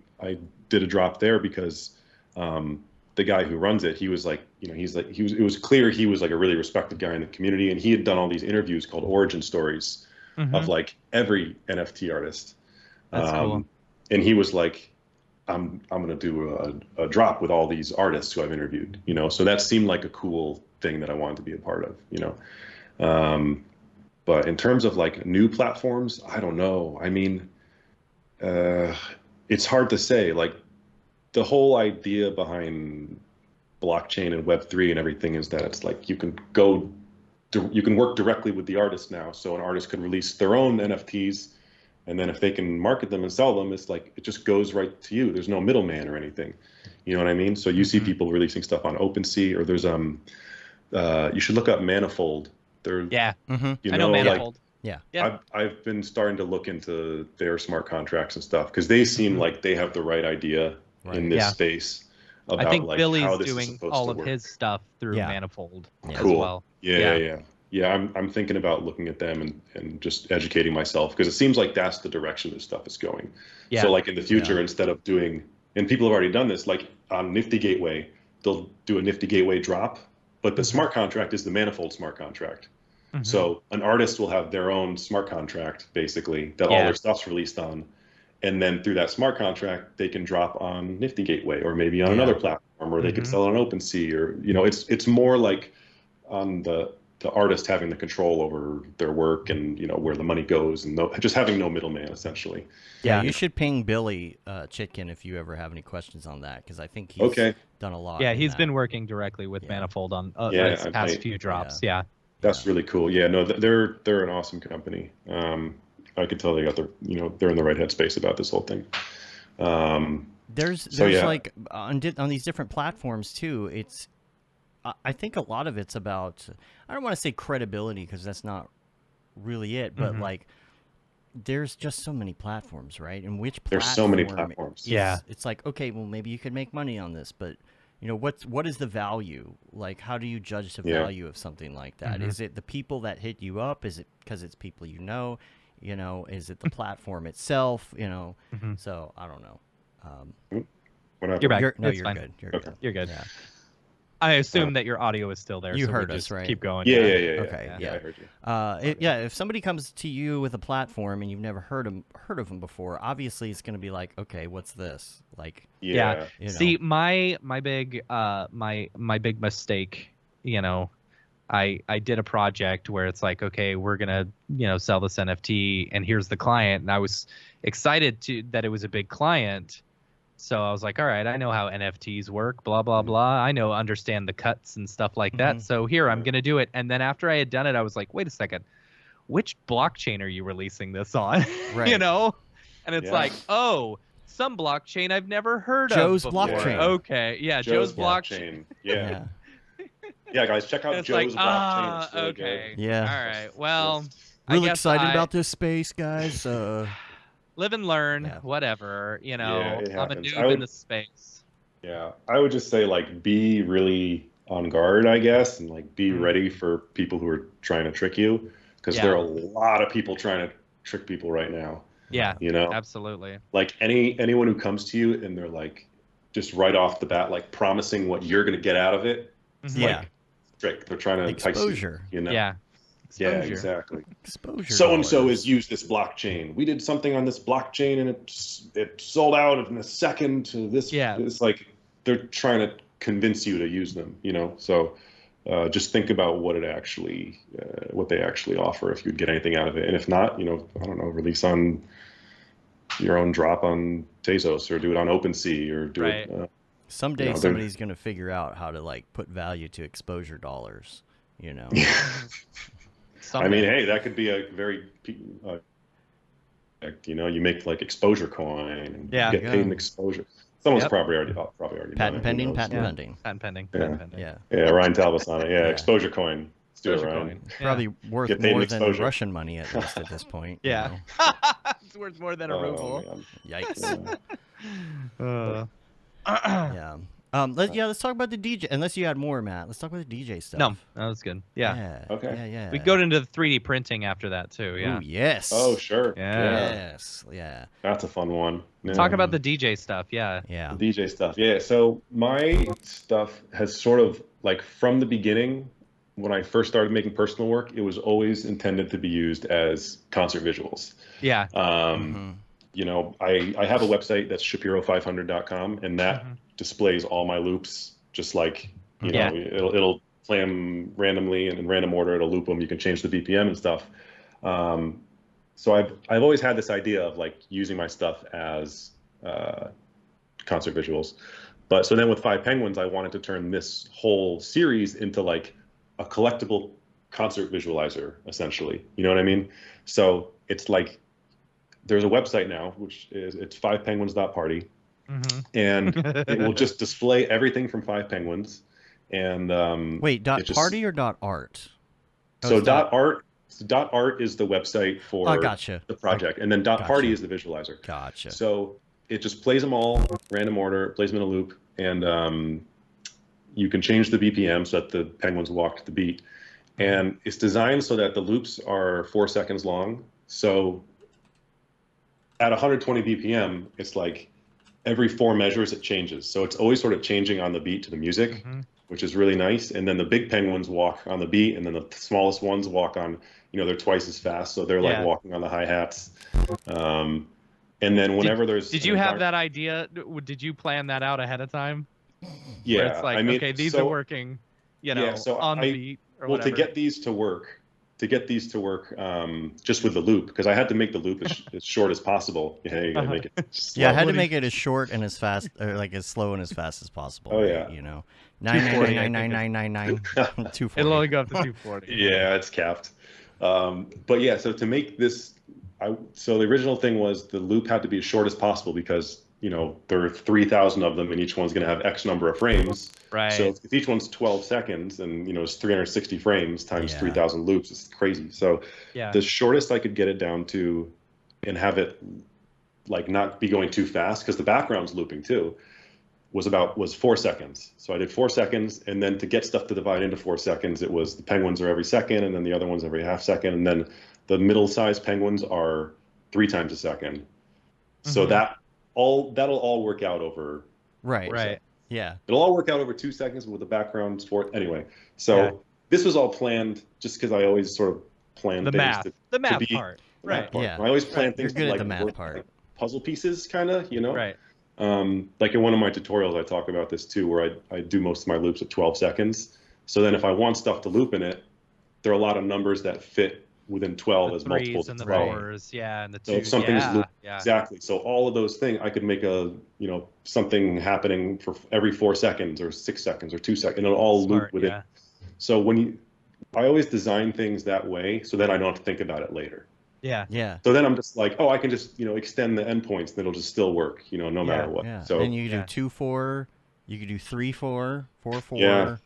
did a drop there because the guy who runs it, he was like, it was clear he was like a really respected guy in the community, and he had done all these interviews called origin stories of like every NFT artist. That's cool. And he was like, I'm going to do a drop with all these artists who I've interviewed, so that seemed like a cool thing that I wanted to be a part of, but in terms of like new platforms, I don't know. I mean, it's hard to say. Like the whole idea behind blockchain and Web3 and everything is that it's like you can work directly with the artist now. So an artist could release their own NFTs, and then if they can market them and sell them, it's like it just goes right to you. There's no middleman or anything. You know what I mean? So you see people releasing stuff on OpenSea, or there's you should look up Manifold. They're I know like, Manifold. I've been starting to look into their smart contracts and stuff because they seem like they have the right idea in this space about I think like Billy's how this is doing supposed all to of work. his stuff through Yeah. Manifold as Cool. well. Yeah. I'm thinking about looking at them and just educating myself because it seems like that's the direction this stuff is going. Yeah. So like in the future, instead of doing and people have already done this, like on Nifty Gateway, they'll do a Nifty Gateway drop, but the smart contract is the Manifold smart contract. So an artist will have their own smart contract, basically, that all their stuff's released on. And then through that smart contract, they can drop on Nifty Gateway or maybe on another platform, or they could sell it on OpenSea, or, you know, it's more like on the artist having the control over their work and, you know, where the money goes, and just having no middleman, essentially. Yeah, you should ping Billy Chitkin if you ever have any questions on that, because I think he's done a lot. Yeah, in he's that. been working directly with Manifold on his past few drops. That's really cool. Yeah, no, they're an awesome company. I could tell they got their, you know, they're in the right headspace about this whole thing. There's like on these different platforms too. It's, I think a lot of it's about, I don't want to say credibility because that's not really it, but like there's just so many platforms, right? And which platform, there's so many platforms. It's like, okay, well maybe you could make money on this, but you know, what is the value? Like, how do you judge the value of something like that? Is it the people that hit you up? Is it because it's people you know? You know, is it the platform itself? You know, so I don't know. You're back. You're fine. good. You're good. Yeah. I assume that your audio is still there. You so heard we us, just right? Keep going. Yeah. Okay. Yeah, I heard you. If somebody comes to you with a platform and you've never heard of them before, obviously it's going to be like, okay, what's this? Like, You know. See, my big big mistake, you know, I did a project where it's like, okay, we're gonna, you know, sell this NFT, and here's the client, and I was excited that it was a big client. So I was like, all right, I know how NFTs work, blah, blah, blah. I understand the cuts and stuff like that. So here, I'm going to do it. And then after I had done it, I was like, wait a second, which blockchain are you releasing this on? Right. You know? And it's like, oh, some blockchain I've never heard Joe's of before. blockchain. Okay. Yeah, Joe's blockchain. Yeah. Yeah, guys, check out Joe's blockchain. It's really okay. good. Yeah. All right. Well, really excited about this space, guys. Live and learn, whatever, you know. Yeah, I'm a noob in the space. Yeah, I would just say, like, be really on guard, I guess, and like be ready for people who are trying to trick you, because there are a lot of people trying to trick people right now. Yeah, you know, absolutely. Like anyone who comes to you and they're like, just right off the bat, like promising what you're gonna get out of it. Like, trick. They're trying to exposure. Entice you, you know? Yeah. Exposure. Yeah, exactly. Exposure. So and so has used this blockchain. We did something on this blockchain and it sold out in a second to this. Yeah. It's like they're trying to convince you to use them, you know? So just think about what they actually offer, if you'd get anything out of it. And if not, you know, I don't know, release on your own drop on Tezos, or do it on OpenSea, or do it. Someday somebody's going to figure out how to like put value to exposure dollars, you know? I mean, hey, that could be a very, you know, you make like exposure coin and get paid in exposure. Someone's probably already patent pending. Yeah, Ryan Talbot's on it. Yeah, exposure coin. Let's do it, Ryan. Probably worth more than Russian money at least at this point. Yeah, it's worth more than a ruble. Yikes. Let's talk about the DJ. Unless you had more, Matt. Let's talk about the DJ stuff. No, that was good. Yeah. Okay. Yeah. We go into the 3D printing after that too. Yeah. Ooh, yes. Oh, sure. Yeah. Yes. Yeah. That's a fun one. Yeah. Talk about the DJ stuff. Yeah. Yeah. The DJ stuff. Yeah. So my stuff has sort of like from the beginning, when I first started making personal work, it was always intended to be used as concert visuals. Yeah. You know, I have a website that's Shapiro500.com, and that displays all my loops, just like, you know, it'll play them randomly and in random order. It'll loop them. You can change the BPM and stuff. So I've always had this idea of like using my stuff as concert visuals. But so then with Five Penguins, I wanted to turn this whole series into like a collectible concert visualizer, essentially. You know what I mean? So it's like, there's a website now, it's fivepenguins.party, and it will just display everything from Five Penguins. And wait, .party or .art? So .art is the website for the project, and then .party is the visualizer. Gotcha. So it just plays them all random order, plays them in a loop, and you can change the BPM so that the penguins walk to the beat. And it's designed so that the loops are 4 seconds long. So at 120 BPM, it's like every 4 measures it changes. So it's always sort of changing on the beat to the music, which is really nice. And then the big penguins walk on the beat, and then the smallest ones walk on, they're twice as fast. So they're like walking on the hi-hats. And then whenever Did you have that idea? Did you plan that out ahead of time? Yeah. Where it's like, okay, these are working, on the beat or whatever. To get these to work, just with the loop, because I had to make the loop as short as possible. Yeah, you gotta make it slow. Yeah, I had to make it as short and as fast, or like as slow and as fast as possible. Oh yeah. 9999999 240. It'll only go up to 240. Yeah, it's capped. But yeah, so to make this, so the original thing was the loop had to be as short as possible because there are 3,000 of them, and each one's going to have X number of frames. Right. So if each one's 12 seconds, and it's 360 frames times 3,000 loops, it's crazy. So the shortest I could get it down to, and have it like not be going too fast, because the background's looping too, was 4 seconds. So I did 4 seconds, and then to get stuff to divide into 4 seconds, it was the penguins are every second, and then the other ones every half second, and then the middle-sized penguins are 3 times a second. So that'll all work out over. Right. Yeah. It'll all work out over 2 seconds with the background sport. Anyway, so this was all planned just because I always sort of plan the things math, the math part. Right. Yeah. I always plan things You're good like at the math part. Like puzzle pieces, kind of, Right. Like in one of my tutorials, I talk about this too, where I do most of my loops at 12 seconds. So then if I want stuff to loop in it, there are a lot of numbers that fit within 12 as multiples and of the 12. 4s, and the 2s. So if something's looped, exactly. So all of those things, I could make something happening for every 4 seconds or 6 seconds or 2 seconds, and it'll all loop with it. So I always design things that way, so then I don't have to think about it later. Yeah. So then I'm just like, I can just extend the endpoints, and it'll just still work, no matter what. Yeah. So and you can do 2-4, you could do 3-4, 4-4. Yeah.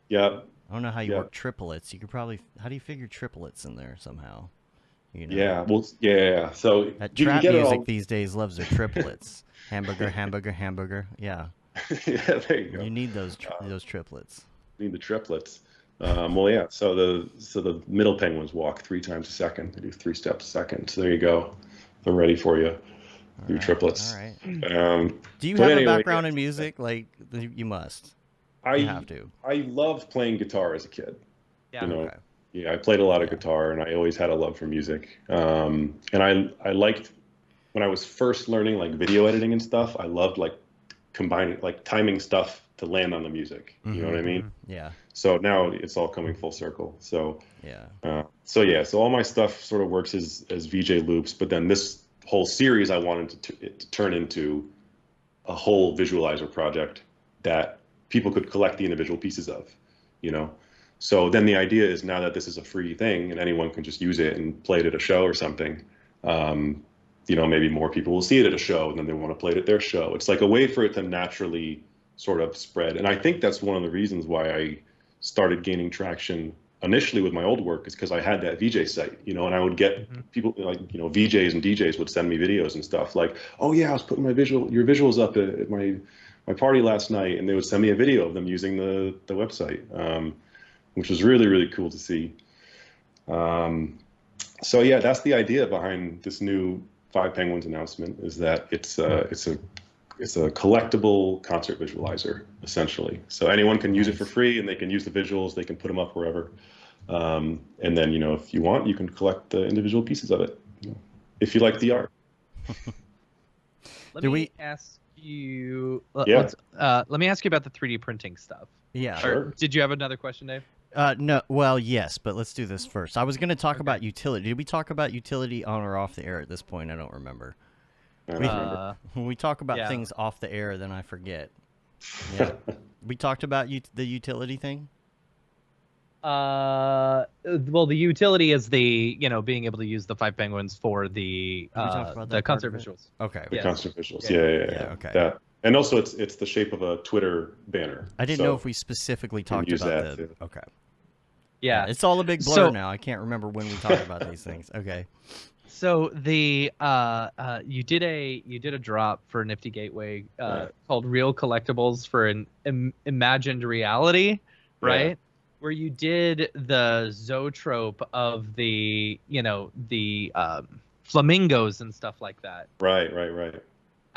Yeah. I don't know how you work triplets. You could probably, how do you figure triplets in there somehow? Yeah. Well, yeah. So that you trap can get music these days loves their triplets. Hamburger, hamburger, hamburger. Yeah. Yeah. There you go. You need those triplets. Need the triplets. Well, yeah. So the middle penguins walk 3 times a second. They do 3 steps a second. So there you go. They're ready for you. Do triplets. All right. Do you have a background in music? Like you must. You have to. I loved playing guitar as a kid. Yeah. Yeah, I played a lot of guitar, and I always had a love for music. And I liked, when I was first learning like video editing and stuff, I loved like combining, like timing stuff to land on the music. You know what I mean? Yeah. So now it's all coming full circle. So yeah. So all my stuff sort of works as VJ loops, but then this whole series I wanted to turn into a whole visualizer project that people could collect the individual pieces of, So then the idea is, now that this is a free thing and anyone can just use it and play it at a show or something, maybe more people will see it at a show and then they want to play it at their show. It's like a way for it to naturally sort of spread. And I think that's one of the reasons why I started gaining traction initially with my old work, is because I had that VJ site, and I would get people like, VJs and DJs would send me videos and stuff like, oh yeah, I was putting your visuals up at my party last night, and they would send me a video of them using the website, which was really, really cool to see. So yeah, that's the idea behind this new 5 Penguins announcement, is that it's a collectible concert visualizer, essentially. So anyone can use it for free, and they can use the visuals, they can put them up wherever. And then, if you want, you can collect the individual pieces of it, if you like the art. Let me ask you about the 3D printing stuff. Yeah. Sure. Did you have another question, Dave? No. Well, yes, but let's do this first. I was going to talk about utility. Did we talk about utility on or off the air at this point? I don't remember. When we talk about things off the air, then I forget. Yeah. We talked about the utility thing? Well, the utility is the, being able to use the 5 Penguins for the concert visuals. Okay. The concert visuals. Yeah. Okay. That. And also it's the shape of a Twitter banner. I didn't know if we specifically talked about that. Too. Okay. Yeah. It's all a big blur now. I can't remember when we talked about these things. Okay. So the you did a drop for Nifty Gateway called Real Collectibles for an Imagined Reality, right? Yeah. Where you did the zoetrope of the flamingos and stuff like that. Right.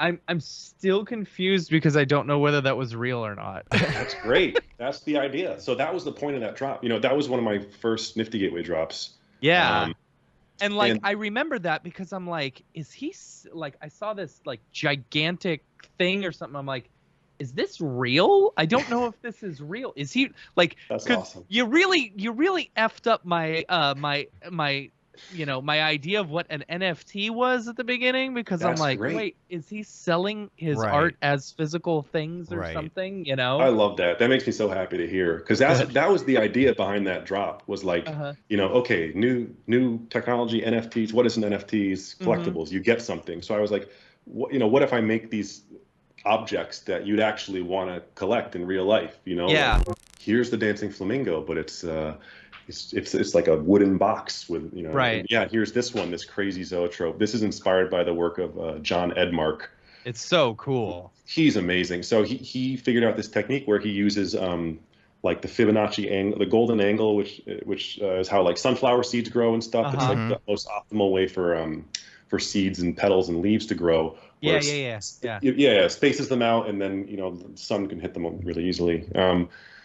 I'm still confused because I don't know whether that was real or not. That's great. That's the idea. So that was the point of that drop. That was one of my first Nifty Gateway drops. Yeah. And like, and- I remember that because I'm like, is he like, I saw this like gigantic thing or something. I'm like, is this real? I don't know if this is real. Is he like, That's 'cause awesome. you really effed up my, my idea of what an NFT was at the beginning, because I'm That's like, great. wait, is he selling his Right. art as physical things or Right. something? I love that. That makes me so happy to hear, because that was the idea behind that drop, was like, okay, new technology, NFTs. What is an NFTs? Collectibles. You get something. So I was like, what if I make these objects that you'd actually want to collect in real life? Yeah. Like, here's the dancing flamingo, but it's like a wooden box with, Right. Yeah, here's this one, this crazy zoetrope. This is inspired by the work of John Edmark. It's so cool. He's amazing. So he figured out this technique where he uses like the Fibonacci angle, the golden angle, which is how like sunflower seeds grow and stuff. It's like the most optimal way for seeds and petals and leaves to grow. Yeah. Spaces them out, and then the sun can hit them really easily.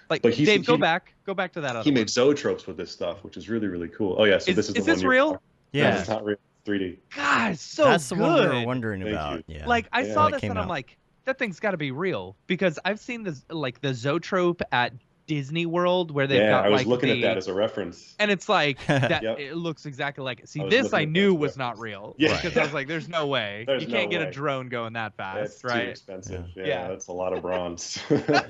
Like, but Dave, go back to that. He made zoetropes with this stuff, which is really, really cool. Oh yeah, so this is the one. Is this real? Yeah. No, it's not real. It's 3D. God, it's so That's good. the one we were wondering Thank about. you. Yeah. Like, I Yeah. saw When it this came and I'm out. like, that thing's got to be real, because I've seen this, like the Zoetrope at Disney World where they've got I was like looking at that as a reference. and it's like that. Yep. It looks exactly like it. See, I was this looking I at knew that was as not real. Yeah. Because I was like, there's no way. There's You can't no get a way. drone going that That's fast, too right? expensive. Yeah. Yeah. That's a lot of bronze.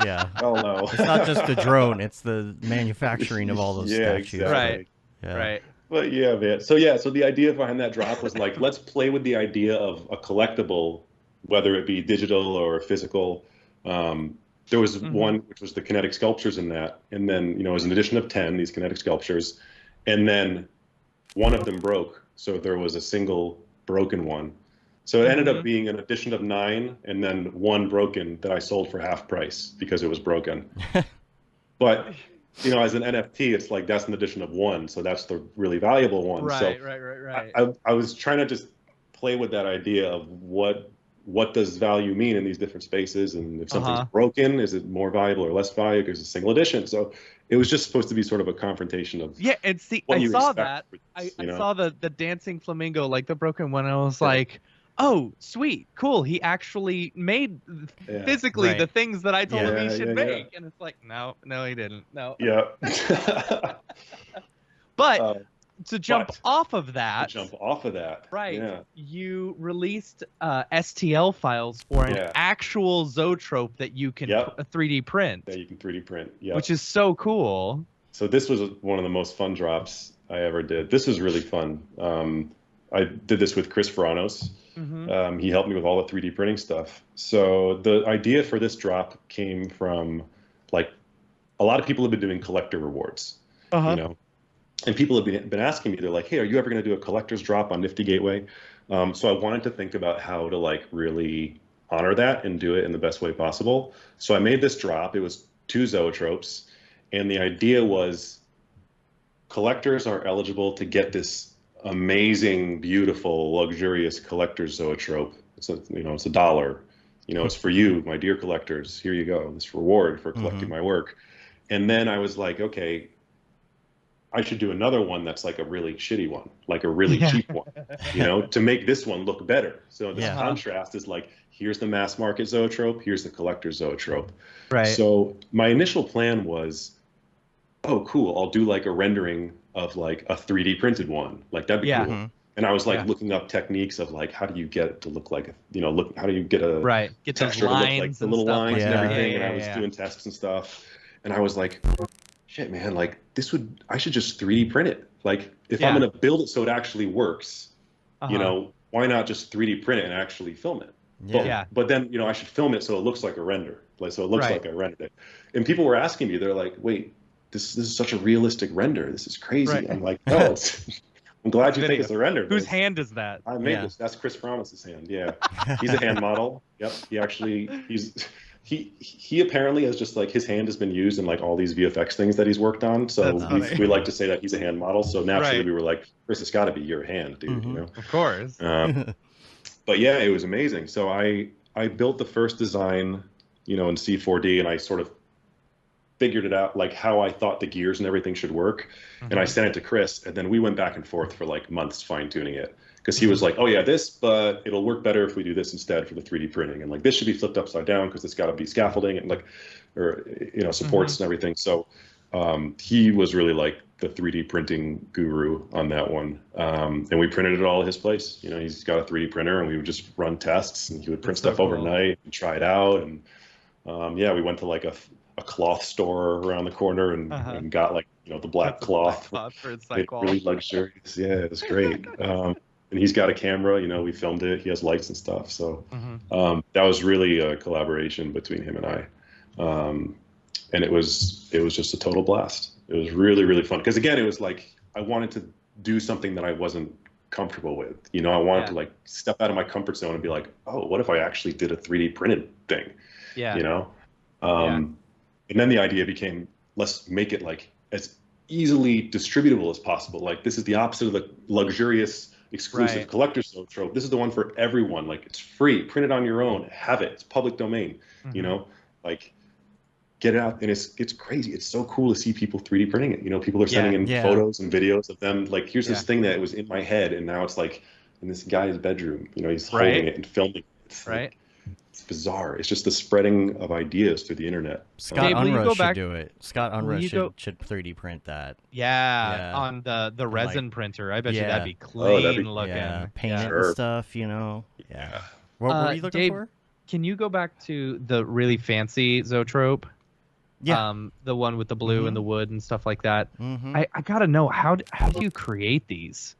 Yeah. Oh no. It's not just the drone; it's the manufacturing of all those statues. Exactly. Right. Yeah. Right. But yeah, man. So the idea behind that drop was like, let's play with the idea of a collectible, whether it be digital or physical. There was one which was the kinetic sculptures in that, and then it was an edition of 10 these kinetic sculptures, and then one of them broke, so there was a single broken one. So it ended up being an edition of 9, and then one broken that I sold for half price because it was broken. But as an NFT, it's like that's an edition of 1, so that's the really valuable one. Right. So Right. I was trying to just play with that idea of what does value mean in these different spaces, and if something's broken, is it more valuable or less valuable because it's a single edition? So it was just supposed to be sort of a confrontation of And see, what I you saw expect that. for this, I saw the dancing flamingo, like the broken one. And I was like, oh, sweet, cool. He actually made physically Right. the things that I told him he should Yeah. make. And it's like, no, he didn't. No. Yeah. But to jump off of that, Right. Yeah. you released STL files for an actual zoetrope that you can 3D print. That you can 3D print. Yeah. Which is so cool. So this was one of the most fun drops I ever did. This was really fun. I did this with Chris Ferranos. He helped me with all the 3D printing stuff. So the idea for this drop came from, like, a lot of people have been doing collector rewards, and people have been asking me, they're like, hey, are you ever going to do a collector's drop on Nifty Gateway? So I wanted to think about how to like really honor that and do it in the best way possible. So I made this drop. It was 2 zoetropes, and the idea was collectors are eligible to get this amazing, beautiful, luxurious collector's zoetrope. It's it's $1. It's for you, my dear collectors. Here you go, this reward for collecting my work. And then I was like, okay, I should do another one that's like a really shitty one, like a really cheap one, to make this one look better. So the contrast is like, here's the mass market zoetrope, here's the collector's zoetrope. Right. So my initial plan was, oh, cool, I'll do like a rendering of like a 3D printed one. Like that'd be cool. And I was like looking up techniques of like, how do you get it to look like, how do you get a get texture those to look lines like the little stuff lines like and that. everything. And I was doing tests and stuff. And I was like, shit, man, like I should just 3D print it. Like if I'm going to build it so it actually works, why not just 3D print it and actually film it? But then, I should film it so it looks like a render. Like, so it looks like I rendered it. And people were asking me, they're like, wait, this is such a realistic render. This is crazy. Right. I'm like, no, I'm glad you think it's a render. Whose hand is that? I made this. That's Chris Franos' hand. Yeah. He's a hand model. Yep. He apparently has just like his hand has been used in like all these VFX things that he's worked on. So we like to say that he's a hand model. So naturally we were like, Chris, it's got to be your hand, dude. Of course. But yeah, it was amazing. So I I built the first design, in C4D, and I sort of figured it out, like how I thought the gears and everything should work. And I sent it to Chris, and then we went back and forth for like months fine tuning it, because he was like, oh yeah, this, but it'll work better if we do this instead for the 3D printing, and like this should be flipped upside down because it's got to be scaffolding and like, or supports and everything. So he was really like the 3D printing guru on that one. And we printed it all at his place. He's got a 3D printer, and we would just run tests, and he would print stuff overnight and try it out. And we went to like a cloth store around the corner and got like, the black cloth. Really luxurious. Yeah, it was great. And he's got a camera, we filmed it. He has lights and stuff. So that was really a collaboration between him and I. And it was just a total blast. It was really, really fun. Because again, it was like, I wanted to do something that I wasn't comfortable with. I wanted to like step out of my comfort zone and be like, oh, what if I actually did a 3D printed thing? Yeah. And then the idea became, let's make it like as easily distributable as possible. Like, this is the opposite of the luxurious, exclusive collector's zoetrope. This is the one for everyone. Like, it's free, print it on your own, have it. It's public domain. Like, get it out. And it's crazy. It's so cool to see people 3D printing it. People are sending in photos and videos of them. Like, here's this thing that was in my head, and now it's like in this guy's bedroom. He's holding it and filming it. It's like, it's bizarre. It's just the spreading of ideas through the internet. Scott Unruh should do it. Scott Unruh should 3D print that. Yeah, on the resin printer. I bet you that'd be clean looking. Yeah, paint it and stuff, Yeah. What were you looking Dave, for? Can you go back to the really fancy zoetrope? Yeah. The one with the blue and the wood and stuff like that. I gotta know, how do you create these?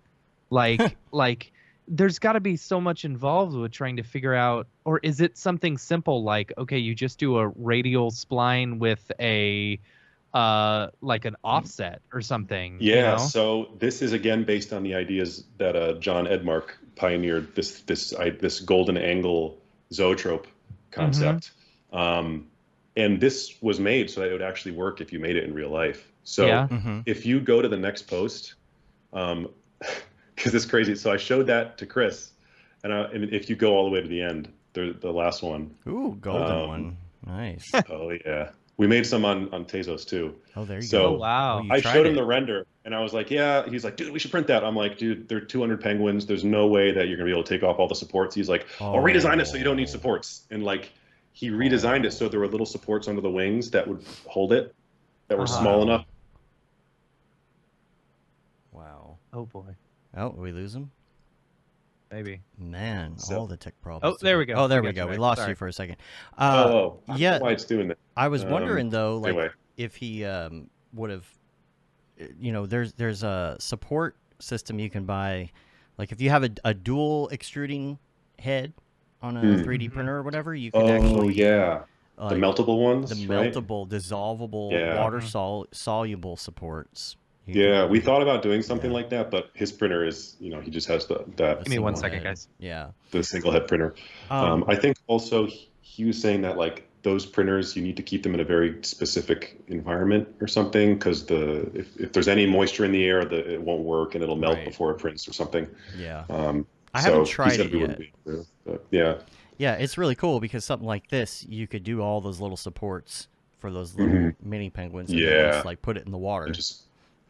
Like there's got to be so much involved with trying to figure out, or is it something simple like, okay, you just do a radial spline with a like an offset or something? Yeah. So this is again based on the ideas that John Edmark pioneered. This golden angle zoetrope concept, and this was made so that it would actually work if you made it in real life. So if you go to the next post. Because it's crazy. So I showed that to Chris, and if you go all the way to the end, the last one. Ooh, golden one. Nice. Oh, yeah. We made some on Tezos, too. Oh, there you go. So wow. I showed him the render, and I was like, yeah. He's like, dude, we should print that. I'm like, dude, there are 200 penguins. There's no way that you're going to be able to take off all the supports. He's like, I'll redesign it so you don't need supports. And, like, he redesigned it so there were little supports under the wings that would hold it, that were small enough. Wow. Oh, boy. Oh, we lose him? Maybe. Man, all the tech problems. Oh, there we go. Oh, there we go. We lost you for a second. I don't know why it's doing that. I was wondering, though, like, anyway. if he would have, there's a support system you can buy. Like, if you have a dual extruding head on a 3D printer or whatever, you can actually... the meltable ones, the meltable, dissolvable, water-soluble supports. We thought about doing something like that, but his printer is, he just has that. Give me 1 second, guys. Yeah. The single head printer. I think also he was saying that like those printers, you need to keep them in a very specific environment or something, because if there's any moisture in the air, it won't work and it'll melt before it prints or something. Yeah. I haven't tried it yet. Yeah. Yeah, it's really cool because something like this, you could do all those little supports for those little mini penguins and then just like put it in the water.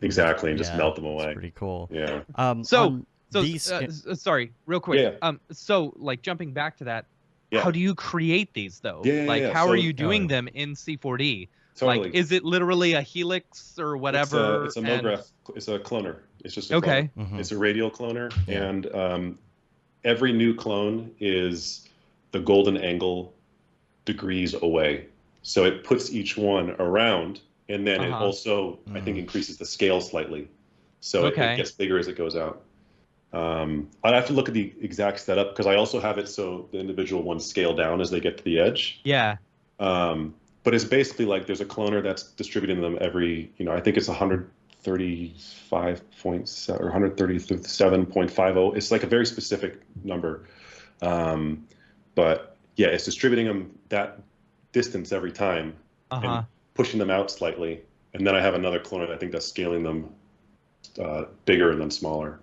Exactly, and just melt them away. It's pretty cool. Yeah. Sorry, real quick. Yeah. So like jumping back to that, how do you create these though? How are you doing them in C4D? Totally. Like, is it literally a helix or whatever? It's a Mograph. It's a cloner. It's just a cloner. It's a radial cloner, and every new clone is the golden angle degrees away. So it puts each one around. And then it also, I think, increases the scale slightly. So it gets bigger as it goes out. I'd have to look at the exact setup, because I also have it so the individual ones scale down as they get to the edge. Yeah. But it's basically like there's a cloner that's distributing them every, I think it's 135.7 or 137.50. It's like a very specific number. But yeah, it's distributing them that distance every time. And pushing them out slightly, and then I have another cloner I think that's scaling them bigger and then smaller,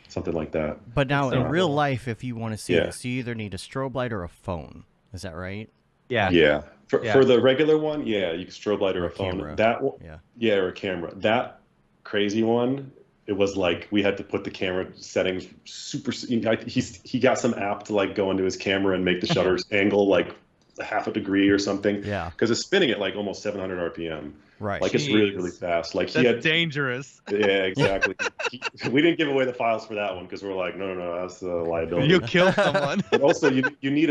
something like that. But now in real life, if you want to see this, you either need a strobe light or a phone. Is that right? Yeah. Yeah. For Yeah. the regular one, yeah, you can strobe light or Or a phone. camera. That one, Yeah. yeah, or a camera. That crazy one, it was like we had to put the camera settings super. He got some app to like go into his camera and make the shutters angle like half a degree or something. Yeah. Because it's spinning at like almost 700 RPM. Right. Like it's really, really Jeez. fast. Like That's dangerous. Yeah, exactly. We didn't give away the files for that one because we're like, no, that's a liability. You kill someone. But also, you need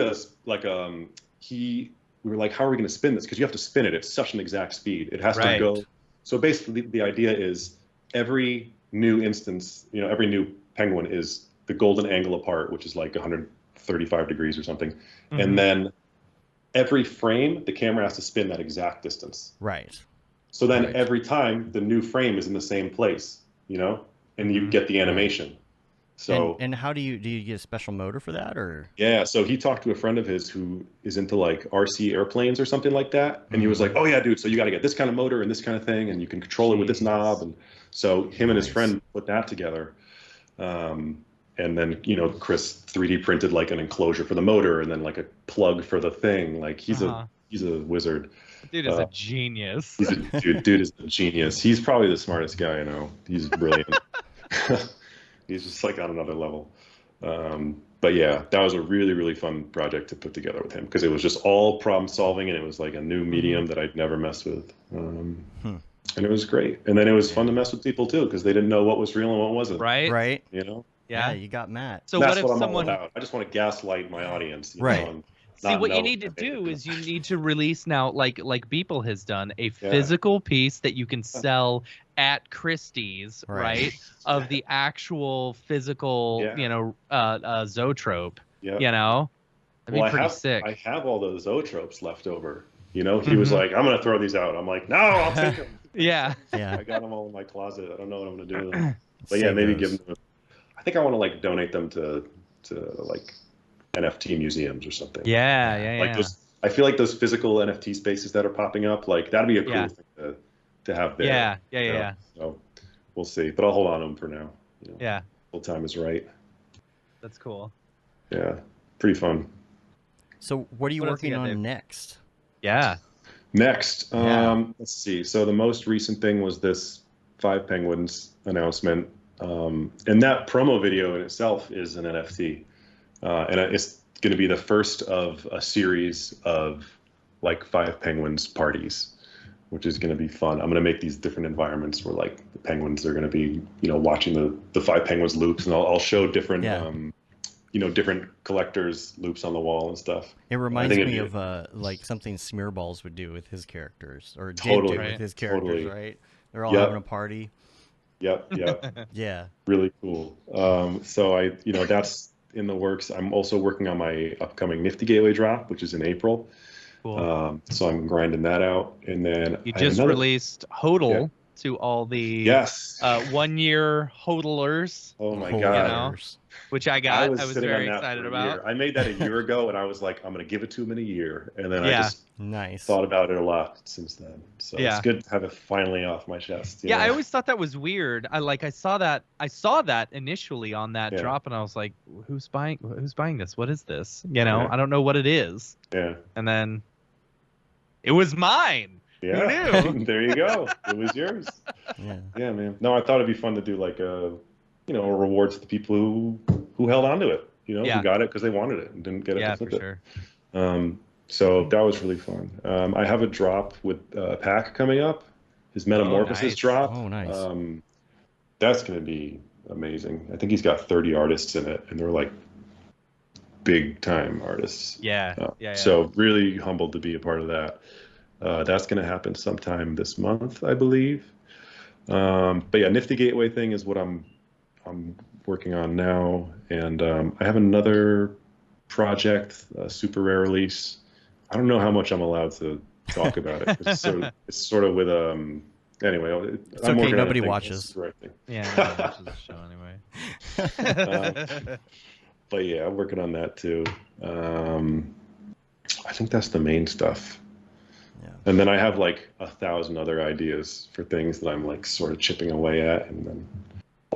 we were like, how are we going to spin this? Because you have to spin it at such an exact speed. It has to go. So basically, the idea is every new instance, every new penguin is the golden angle apart, which is like 135 degrees or something. Mm-hmm. And then every frame, the camera has to spin that exact distance. Right. So then every time the new frame is in the same place, and you get the animation. So and how do you get a special motor for that, or? Yeah, so he talked to a friend of his who is into like RC airplanes or something like that, and he was like, "Oh yeah, dude, so you got to get this kind of motor and this kind of thing, and you can control it with this knob." And so him and his friend put that together, and then Chris 3D printed like an enclosure for the motor and then like a plug for the thing. Like he's a wizard. Dude is a genius. Dude is a genius. He's probably the smartest guy I know. He's brilliant. He's just like on another level. But yeah, that was a really, really fun project to put together with him because it was just all problem solving and it was like a new medium that I'd never messed with. And it was great. And then it was fun to mess with people too because they didn't know what was real and what wasn't. Right. Yeah, you got Matt. So that's what if I'm all someone? about. I just want to gaslight my audience. Right. See, what you need to do is you need to release now, like Beeple has done, a physical piece that you can sell at Christie's, right? Of the actual physical, zoetrope. Yeah. That'd be pretty sick. I have all those zoetropes left over. He was like, "I'm gonna throw these out." I'm like, "No, I'll take them." Yeah. I got them all in my closet. I don't know what I'm gonna do with them. But yeah, maybe give them. I think I want to like donate them to like NFT museums or something. Yeah. Like those, I feel like those physical NFT spaces that are popping up, like that'd be a cool thing to have there. Yeah. So we'll see, but I'll hold on to them for now. Yeah. Full time is right. That's cool. Yeah, pretty fun. So what are you working on next? Yeah. Next, let's see. So the most recent thing was this 5 Penguins announcement, and that promo video in itself is an NFT. And it's going to be the first of a series of like 5 Penguins parties, which is going to be fun. I'm going to make these different environments where like the penguins are going to be, watching the 5 Penguins loops, and I'll show different, different collectors loops on the wall and stuff. It reminds me of like something Smearballs would do with his characters, or did do with his characters, right? They're all having a party. Yep. Yeah. Really cool. So that's in the works. I'm also working on my upcoming Nifty Gateway drop, which is in April. Cool. So I'm grinding that out, and then you just released HODL to all the 1-year HODLers. Oh my god! Which I was very excited about. I made that a year ago, and I was like, I'm gonna give it to him in a year, and then I just Nice. Thought about it a lot since then. So it's good to have it finally off my chest. I always thought that was weird. I saw that initially on that drop, and I was like, who's buying this? What is this? I don't know what it is. Yeah. And then it was mine. Yeah. Who knew? There you go. It was yours. Yeah, man. No, I thought it'd be fun to do like a rewards to the people who held on to it, who got it because they wanted it and didn't get it to flip it. So that was really fun. I have a drop with Pack coming up, his Metamorphosis drop. Oh, nice. That's going to be amazing. I think he's got 30 artists in it, and they're like big time artists. So really humbled to be a part of that. That's going to happen sometime this month, I believe. But yeah, Nifty Gateway thing is what I'm working on now, and I have another project, a super rare release. I don't know how much I'm allowed to talk about it. It's sort of with anyway. It's okay. Nobody watches. Yeah, nobody watches the show anyway. But yeah, I'm working on that too. I think that's the main stuff. Yeah. And then I have like 1,000 other ideas for things that I'm like sort of chipping away at, and then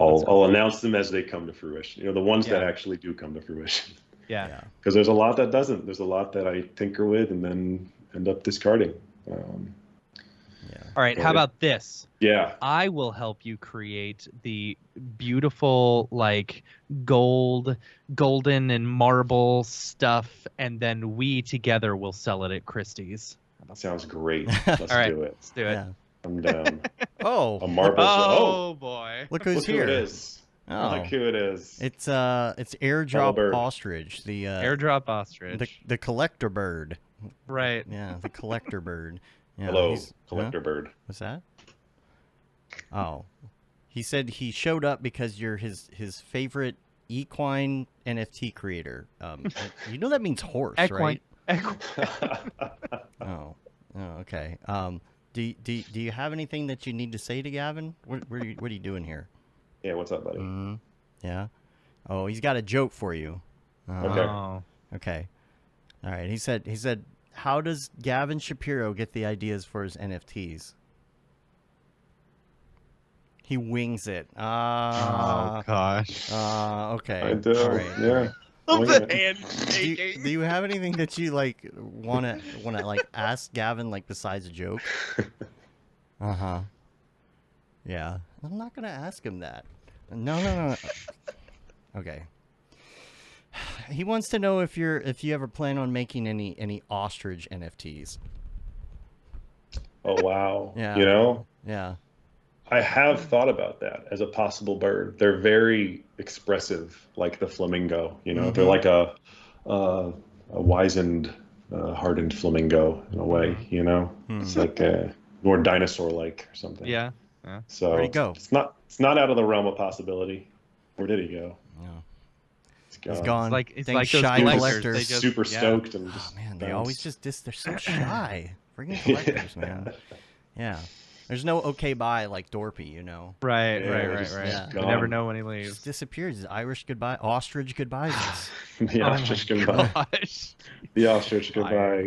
I'll announce them as they come to fruition. The ones that actually do come to fruition. Yeah. Because there's a lot that doesn't. There's a lot that I tinker with and then end up discarding. All right. How about this? Yeah. I will help you create the beautiful, like, golden and marble stuff, and then we together will sell it at Christie's. Sounds great. Let's All right, do it. let's do it. Yeah. I'm down. Oh, A marble. Oh boy. look who's Look here. who it is. Oh, Look who it is. it's Airdrop bird. Ostrich, the Airdrop Ostrich. the collector bird. Right. Yeah, the collector bird. Yeah, Hello, he's- collector huh? bird. What's that? Oh, he said he showed up because you're his favorite equine NFT creator. You know that means horse, Equine. right? Oh, okay. Do you have anything that you need to say to Gavin? What are you doing here? Yeah, what's up, buddy? Yeah. Oh, he's got a joke for you. Okay. Oh. Okay. All right. He said, how does Gavin Shapiro get the ideas for his NFTs? He wings it. Oh gosh. Okay. I do. All right. Yeah. Wing The it. hand Do shaking. you have anything that you like wanna like ask Gavin, like, besides a joke? Uh-huh. Yeah. I'm not gonna ask him that. No. Okay. He wants to know if you ever plan on making any ostrich NFTs. Oh wow. Yeah. You know, Yeah. I have thought about that as a possible bird. They're very expressive, like the flamingo. You know, they're like a wizened, hardened flamingo in a way. You know, it's like more dinosaur-like or something. Yeah. Yeah. So Where'd he go? It's not out of the realm of possibility. Where did he go? Yeah. He's He's gone. It's Thanks, like those shy collectors. collectors. They just, super yeah. stoked and Oh just man, they bounced. always they're so shy. Freaking collectors, man. Yeah. There's no okay bye like Dorpy, you know. Right. Yeah, Right. just Yeah. You never gone. know when he Just leaves. disappears. Irish goodbye, ostrich goodbyes. The Oh ostrich my goodbye. gosh. The ostrich goodbye.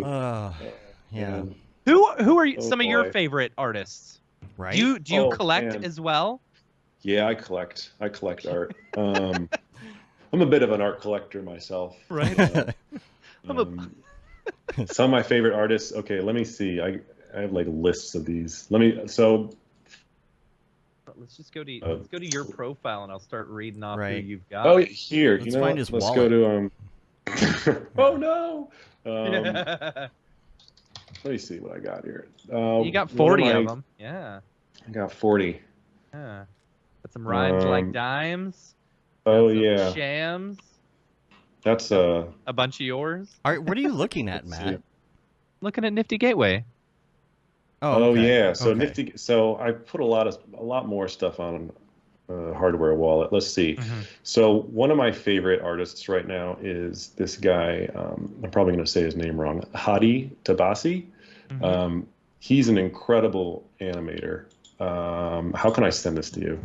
Yeah. And- Who are Oh, some of your boy. favorite artists? Right. Do you Oh, collect man. as well? Yeah, I collect art. I'm a bit of an art collector myself. Right. Um, some of my favorite artists. Okay, let me see. I have like lists of these. Let's just go to your profile and I'll start reading off who Right. you've got. Oh, here. Let's You know find what? his Let's wallet. go to Oh no. Let me see what I got here. You got one 40 of my- them. Yeah. I got 40. Yeah. Got some rhymes like Um, dimes. Oh some yeah, Shams. that's A bunch of yours. All right, what are you looking at, Let's see. Matt? Looking at Nifty Gateway. Oh okay. yeah, so Okay. Nifty. So I put a lot more stuff on hardware wallet. Let's see. So one of my favorite artists right now is this guy. I'm probably going to say his name wrong. Hadi Tabasi. He's an incredible animator. How can I send this to you?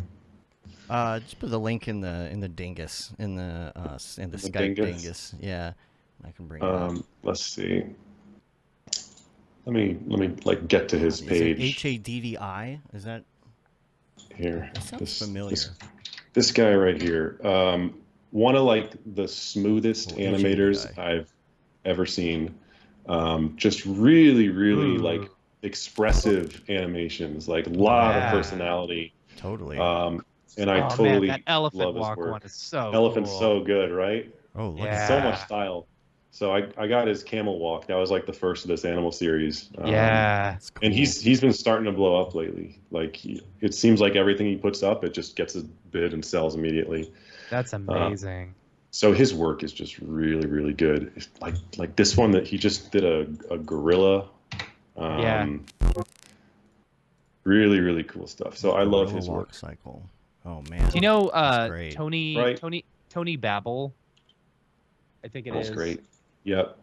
Just put the link in the dingus in the Skype dingus? dingus. Yeah, I can bring it up. Let's see. Let me like get to his Is it page HADDI? Is that? here. That sounds familiar. This guy right here. One of like the smoothest Oh, animators HADDI. I've ever seen. Just really like expressive animations, like a lot of personality. Totally. And I Oh, totally man, that elephant love his walk work. one is so Elephant's cool. so good, right? oh, look yeah. at So much style. So I got his camel walk. That was like the first of this animal series. Yeah. That's cool. And he's been starting to blow up lately. Like it seems like everything he puts up, it just gets a bid and sells immediately. That's amazing. So his work is just really good. It's like this one that he just did a gorilla. Yeah. Really cool stuff. So I love Gorilla his walk work. cycle. Oh man. Do you know That's great. Tony Right. Tony Babel? I think it is. That's great. Yep.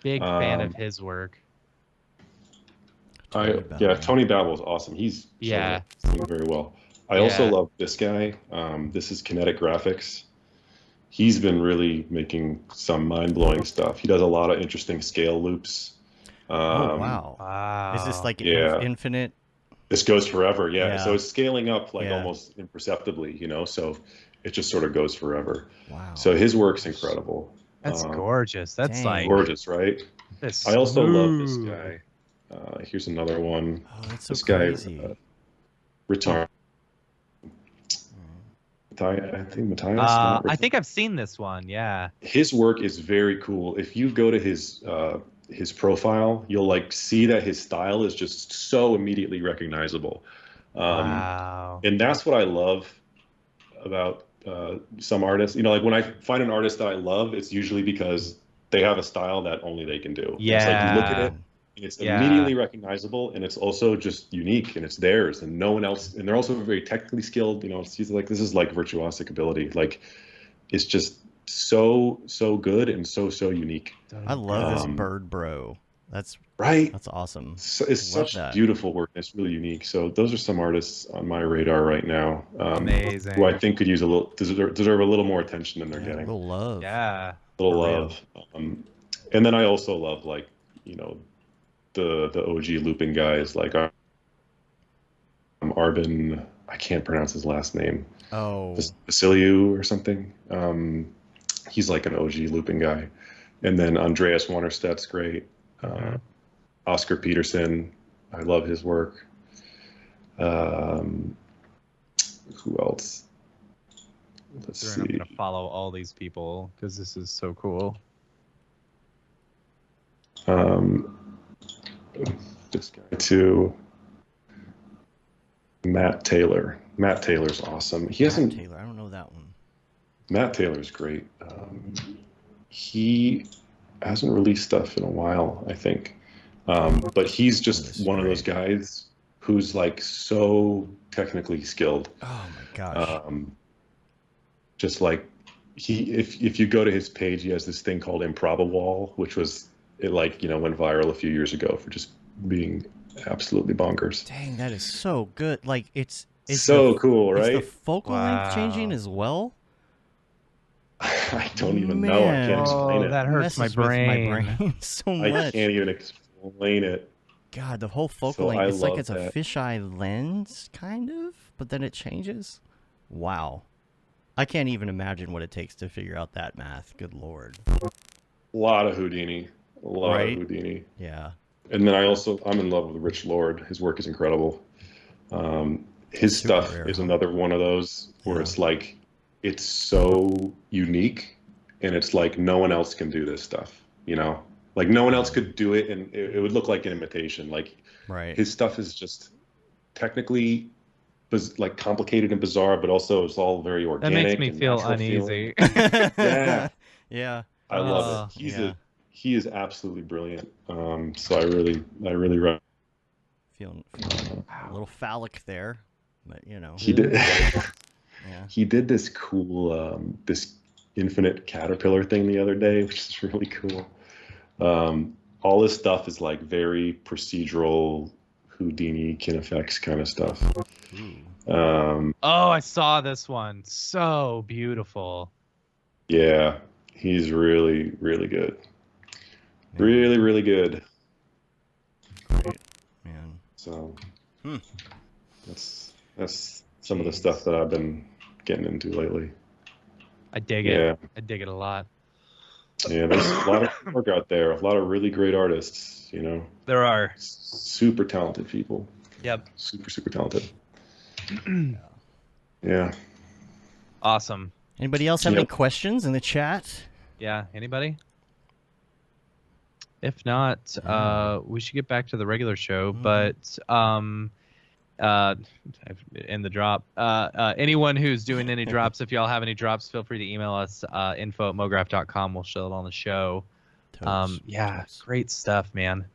Big fan of his work. Tony Babel is awesome. He's Yeah. singing very well. I also Yeah. love this guy. This is Kinetic Graphics. He's been really making some mind-blowing stuff. He does a lot of interesting scale loops. Oh wow. Wow. Is this like yeah. infinite? This goes forever, yeah. Yeah. So it's scaling up like Yeah. almost imperceptibly, you know. So it just sort of goes forever. Wow. So his work's incredible. That's gorgeous. That's Dang. like Gorgeous, right? that's I also love this smooth. guy. Here's another one. Oh, that's so This crazy. guy, Retard. I think Matthias. I think I've seen this one. Yeah. His work is very cool. If you go to his profile, you'll like see that his style is just so immediately recognizable. Wow. And that's what I love about some artists. You know, like when I find an artist that I love, it's usually because they have a style that only they can do. Yeah. It's like you look at it, and it's Yeah. immediately recognizable, and it's also just unique, and it's theirs, and no one else. And they're also very technically skilled. You know, it's like this is like virtuosic ability. Like it's just so good and so unique. I love this bird bro. That's Right. That's awesome. So it's Love such that. beautiful work. It's really unique. So those are some artists on my radar right now. Amazing. Who I think could use deserve a little more attention than they're Yeah, getting. real love. Yeah. A little for real. love. And then I also love like, you know, the OG looping guys like Arbin. I can't pronounce his last name. Oh. Vasiliou or something. He's like an OG looping guy. And then Andreas Wannerstedt's great. Oscar Peterson, I love his work. Who else? Let's see. I'm gonna follow all these people because this is so cool. This guy too. Matt Taylor. Matt Taylor's awesome. He hasn't. Taylor. I don't know that one. Matt Taylor's great. He hasn't released stuff in a while, I think. But he's just one of those guys who's like so technically skilled. Oh my gosh. Just like if you go to his page, he has this thing called Improbawall, which was it like, you know, went viral a few years ago for just being absolutely bonkers. Dang, that is so good. Like it's so cool, right? Is the focal length changing as well? I don't even know. I can't explain it. That hurts my Messes with brain. my brain so I much. can't even explain it. God, the whole focal So length, I it's like love it's a that. fisheye lens, kind of, but then it changes. Wow. I can't even imagine what it takes to figure out that math. Good Lord. A lot of Houdini. A lot Right? of Houdini. Yeah. And then I'm in love with Rich Lord. His work is incredible. His Super stuff rare, is huh? another one of those where Yeah. it's like, it's so unique and it's like no one else can do this stuff, you know? Like no one else could do it and it would look like an imitation. Like Right. his stuff is just technically like complicated and bizarre, but also it's all very That organic. makes me and feel natural feeling. uneasy. Yeah. Yeah. I love it. yeah. He is absolutely brilliant. So I really Feeling a little phallic there, but you know. he did. Yeah. He did this cool, this infinite caterpillar thing the other day, which is really cool. All this stuff is like very procedural Houdini kineffects kind of stuff. Ooh. Oh, I saw this one. So beautiful. Yeah, he's really good. Really good. Great, man. So Hmm. that's some of the stuff that I've been getting into lately. I dig Yeah. it. I dig it a lot. Yeah, there's a lot of work out there. A lot of really great artists. You know, There are. super talented people. Yep. Super talented. Yeah. Awesome. Anybody else have any Yep. questions in the chat? Yeah. Anybody? If not, we should get back to the regular show. But in the drop, anyone who's doing any drops, if y'all have any drops, feel free to email us info@mograph.com. We'll show it on the show. Totes. Yeah, Totes. great stuff, man.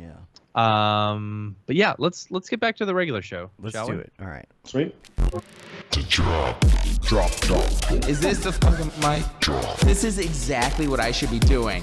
Yeah. But yeah, let's get back to the regular show. Let's shall do we? it. All right. Sweet. Is this the fucking mic? This is exactly what I should be doing.